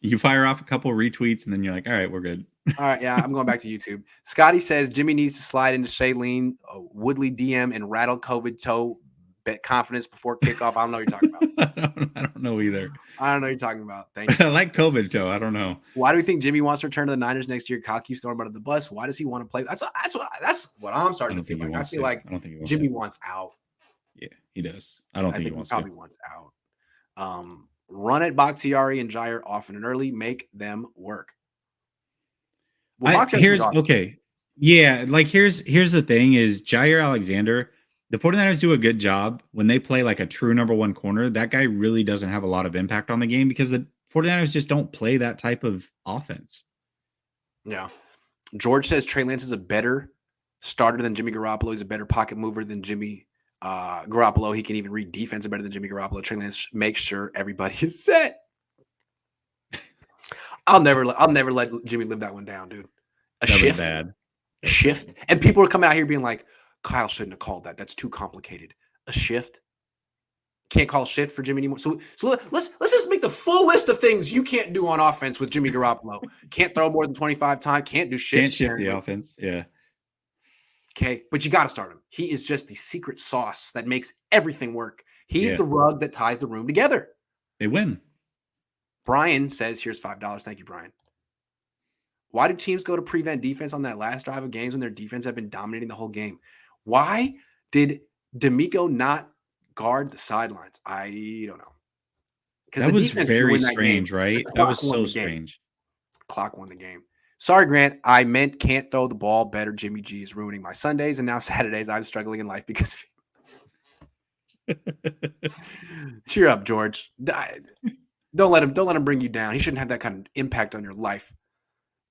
You fire off a couple retweets, and then you're like, all right, we're good. All right, yeah, I'm going back to YouTube. Scotty says Jimmy needs to slide into Shailene, Woodley DM, and rattle COVID toe bet confidence before kickoff. I don't know what you're talking about. I don't know either. I don't know what you're talking about. Thank you. I like COVID toe. I don't know. Why do we think Jimmy wants to return to the Niners next year? Kyle keeps throwing him out of the bus. Why does he want to play? That's what I'm starting to feel like. I feel like Jimmy wants out. Yeah, he does. I don't think he wants probably wants out. Run it, Bakhtiari and Jair often and early. Make them work. Well, here's the thing is Jair Alexander, the 49ers do a good job when they play like a true number 1 corner. That guy really doesn't have a lot of impact on the game because the 49ers just don't play that type of offense. Yeah. George says Trey Lance is a better starter than Jimmy Garoppolo. He's a better pocket mover than Jimmy Garoppolo. He can even read defense better than Jimmy Garoppolo. Trey Lance makes sure everybody is set. I'll never let Jimmy live that one down, dude. That was bad. A shift. And people are coming out here being like, Kyle shouldn't have called that. That's too complicated. A shift. Can't call shift for Jimmy anymore. So let's just make the full list of things you can't do on offense with Jimmy Garoppolo. Can't throw more than 25 times. Can't do shit. Can't shift the offense. Yeah. Okay, but you got to start him. He is just the secret sauce that makes everything work. He's the rug that ties the room together. They win. Brian says, here's $5. Thank you, Brian. Why do teams go to prevent defense on that last drive of games when their defense have been dominating the whole game? Why did D'Amico not guard the sidelines? I don't know. That was very strange, right? That was so strange. Clock won the game. Sorry, Grant. I meant can't throw the ball better. Jimmy G is ruining my Sundays and now Saturdays. I'm struggling in life because of you. Cheer up, George. Don't let him bring you down. He shouldn't have that kind of impact on your life.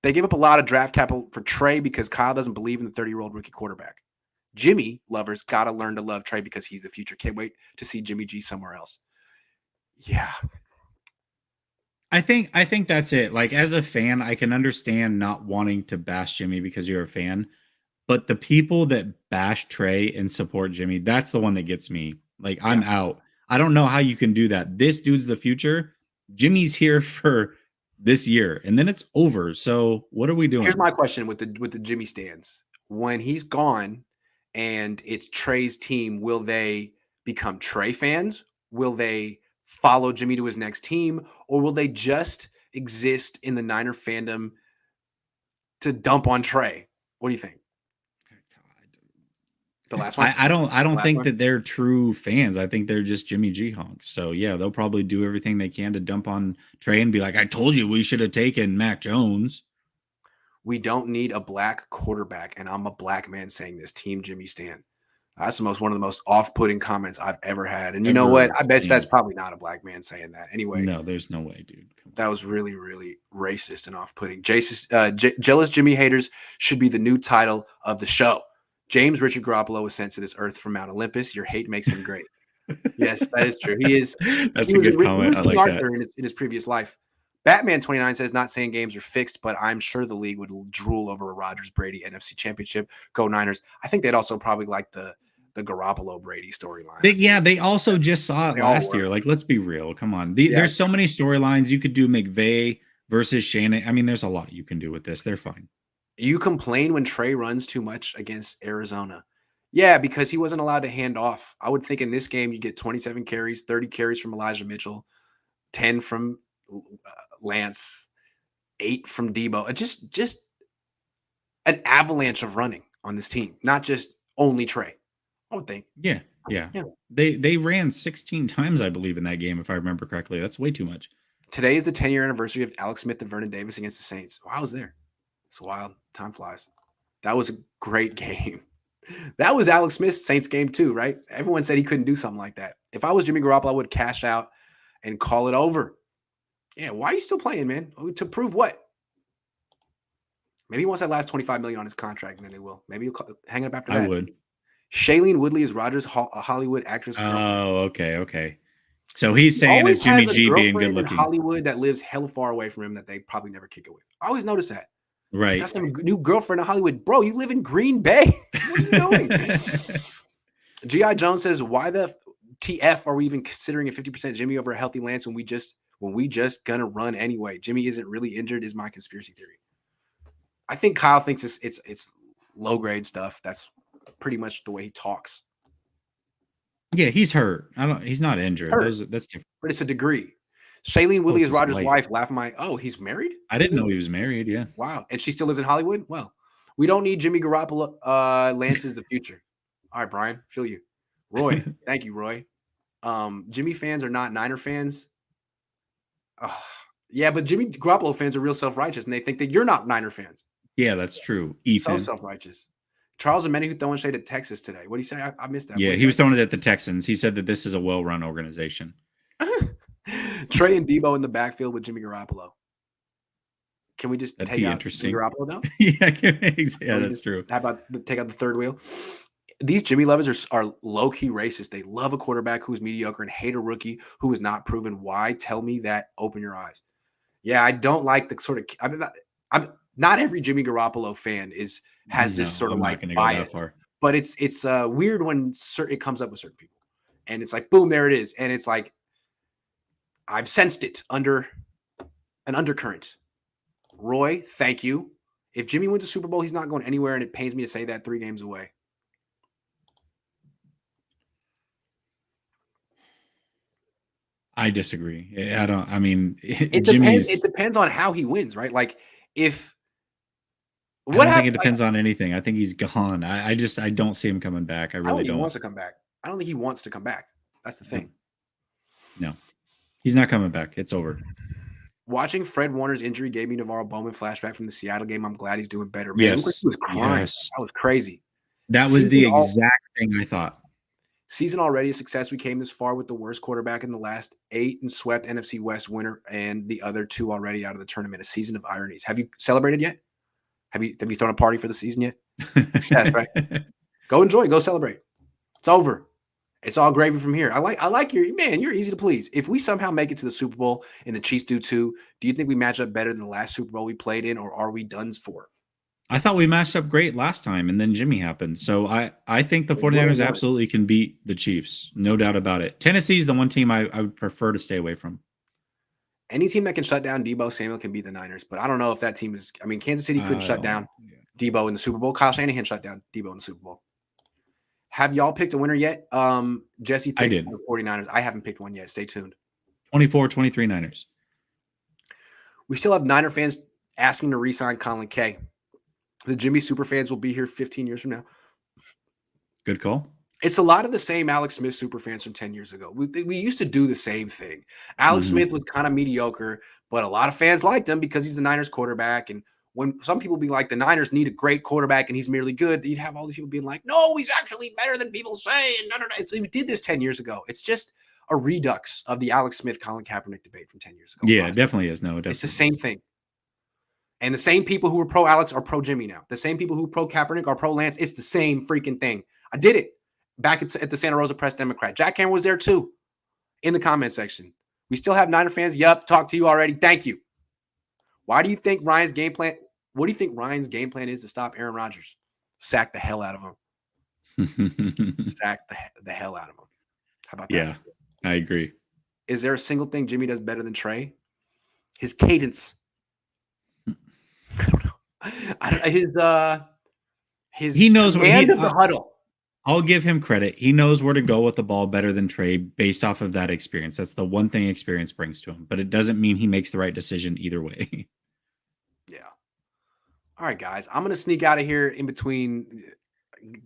They gave up a lot of draft capital for Trey because Kyle doesn't believe in the 30-year-old rookie quarterback. Jimmy lovers got to learn to love Trey because he's the future. Can't wait to see Jimmy G somewhere else. Yeah. I think that's it. Like, as a fan, I can understand not wanting to bash Jimmy because you're a fan, but the people that bash Trey and support Jimmy, that's the one that gets me. Like, I'm out. I don't know how you can do that. This dude's the future. Jimmy's here for this year, and then it's over. So what are we doing? Here's my question with the Jimmy stands. When he's gone and it's Trey's team, will they become Trey fans? Will they follow Jimmy to his next team? Or will they just exist in the Niner fandom to dump on Trey? What do you think? The last one? I don't think that they're true fans. I think they're just Jimmy G honks. So yeah, they'll probably do everything they can to dump on Trey and be like, I told you we should have taken Mac Jones. We don't need a black quarterback. And I'm a black man saying this, Team Jimmy Stan. That's one of the most off-putting comments I've ever had. And you know what? I bet you that's probably not a black man saying that. Anyway. No, there's no way, dude. That was really, really racist and off-putting. Jealous Jimmy haters should be the new title of the show. James Richard Garoppolo was sent to this earth from Mount Olympus. Your hate makes him great. Yes, that is true. He is. That's a good comment. He was King Arthur in his previous life. Batman 29 says, not saying games are fixed, but I'm sure the league would drool over a Rodgers-Brady NFC championship. Go Niners. I think they'd also probably like the Garoppolo-Brady storyline. They also just saw it last year. Like, let's be real. Come on. There's so many storylines. You could do McVay versus Shannon. I mean, there's a lot you can do with this. They're fine. You complain when Trey runs too much against Arizona. Yeah, because he wasn't allowed to hand off. I would think in this game you get 27 carries, 30 carries from Elijah Mitchell, 10 from Lance, 8 from Debo. Just an avalanche of running on this team, not just only Trey. I would think. Yeah. They ran 16 times, I believe, in that game, if I remember correctly. That's way too much. Today is the 10-year anniversary of Alex Smith and Vernon Davis against the Saints. Oh, I was there. It's wild. Time flies. That was a great game. That was Alex Smith's Saints game too, right? Everyone said he couldn't do something like that. If I was Jimmy Garoppolo, I would cash out and call it over. Yeah, why are you still playing, man? To prove what? Maybe he wants that last $25 million on his contract, and then he will. Maybe he'll hang it up after that. I would. Shailene Woodley is Rogers' Hollywood actress girlfriend. Oh, okay. So he's saying is Jimmy G being good looking. In Hollywood that lives hella far away from him that they probably never kick it with. I always notice that. Right. He's got some new girlfriend in Hollywood. Bro, you live in Green Bay. What are you doing? G.I. Jones says, why the TF are we even considering a 50% Jimmy over a healthy Lance when we just gonna run anyway? Jimmy isn't really injured is my conspiracy theory. I think Kyle thinks it's low grade stuff. That's pretty much the way he talks. Yeah, he's hurt. He's not injured. That's different. But it's a degree. Shailene Woodley is Rogers' wife. He's married? I didn't know he was married, yeah. Wow. And she still lives in Hollywood? Well, we don't need Jimmy Garoppolo. Lance is the future. All right, Brian. Feel you. Roy. Thank you, Roy. Jimmy fans are not Niner fans. Yeah, but Jimmy Garoppolo fans are real self-righteous, and they think that you're not Niner fans. Yeah, that's true. Ethan. So self-righteous. Charles and Manny who throwing shade at Texas today. What did he say? I missed that. Yeah, he was throwing it at the Texans. He said that this is a well-run organization. Trey and Debo in the backfield with Jimmy Garoppolo. Can we just take out Jimmy Garoppolo now? Yeah, that's true. How about take out the third wheel? These Jimmy lovers are low-key racist. They love a quarterback who's mediocre and hate a rookie who is not proven. Why? Tell me that. Open your eyes. Yeah, I don't like the sort of I'm not every Jimmy Garoppolo fan has this sort of like bias. But it's weird when it comes up with certain people. And it's like, boom, there it is. And it's like, I've sensed it under an undercurrent. Roy, thank you. If Jimmy wins a Super Bowl, he's not going anywhere, and it pains me to say that 3 games away. I disagree. It depends on how he wins, right? Like I don't think it depends on anything. I think he's gone. I don't see him coming back. I really don't. He wants to come back. I don't think he wants to come back. That's the thing. No. He's not coming back. It's over. Watching Fred Warner's injury gave me Navarro Bowman flashback from the Seattle game. I'm glad he's doing better. Man, yes. He was crying. Yes. That was crazy. That was the exact thing I thought. Season already a success. We came this far with the worst quarterback in the last 8 and swept NFC West winner and the other 2 already out of the tournament. A season of ironies. Have you celebrated yet? Have you thrown a party for the season yet? Success, right? Go enjoy. Go celebrate. It's over. It's all gravy from here. I like your man. You're easy to please. If we somehow make it to the Super Bowl and the Chiefs do too, do you think we match up better than the last Super Bowl we played in, or are we done for? I thought we matched up great last time, and then Jimmy happened. So I think the We would've 49ers won. absolutely can beat the Chiefs. No doubt about it. Tennessee's the one team I would prefer to stay away from. Any team that can shut down Debo Samuel can beat the Niners, but I don't know if that team is. I mean, Kansas City couldn't shut down Debo in the Super Bowl. Kyle Shanahan shut down Debo in the Super Bowl. Have y'all picked a winner yet? Jesse picked did. the 49ers. I haven't picked one yet. Stay tuned. 24-23 Niners. We still have Niner fans asking to re-sign Colin Kay. The Jimmy super fans will be here 15 years from now. Good call. It's a lot of the same Alex Smith super fans from 10 years ago. We used to do the same thing. Alex Smith was kind of mediocre, but a lot of fans liked him because he's the Niners quarterback. And when some people be like, the Niners need a great quarterback and he's merely good, you'd have all these people being like, no, he's actually better than people say. And no. We did this 10 years ago. It's just a redux of the Alex Smith, Colin Kaepernick debate from 10 years ago. Yeah, it definitely is. No, it's the same thing. And the same people who were pro Alex are pro Jimmy now. The same people who pro Kaepernick are pro Lance. It's the same freaking thing. I did it back at the Santa Rosa Press Democrat. Jack Cameron was there too in the comment section. We still have Niner fans. Yup, talked to you already. Thank you. Why do you think Ryan's game plan? What do you think Ryan's game plan is to stop Aaron Rodgers? Sack the hell out of him. Sack the hell out of him. How about that? Yeah, I agree. Is there a single thing Jimmy does better than Trey? His cadence. I don't know. His he knows what of the huddle. I'll give him credit. He knows where to go with the ball better than Trey based off of that experience. That's the one thing experience brings to him, but it doesn't mean he makes the right decision either way. Yeah. All right, guys. I'm going to sneak out of here in between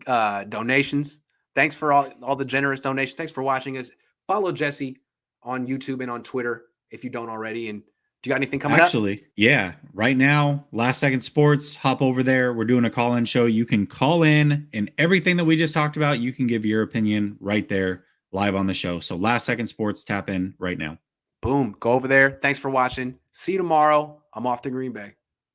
donations. Thanks for all the generous donations. Thanks for watching us. Follow Jesse on YouTube and on Twitter if you don't already. And do you got anything coming up? Yeah. Right now, Last Second Sports, hop over there. We're doing a call-in show. You can call in, and everything that we just talked about, you can give your opinion right there live on the show. So Last Second Sports, tap in right now. Boom. Go over there. Thanks for watching. See you tomorrow. I'm off to Green Bay.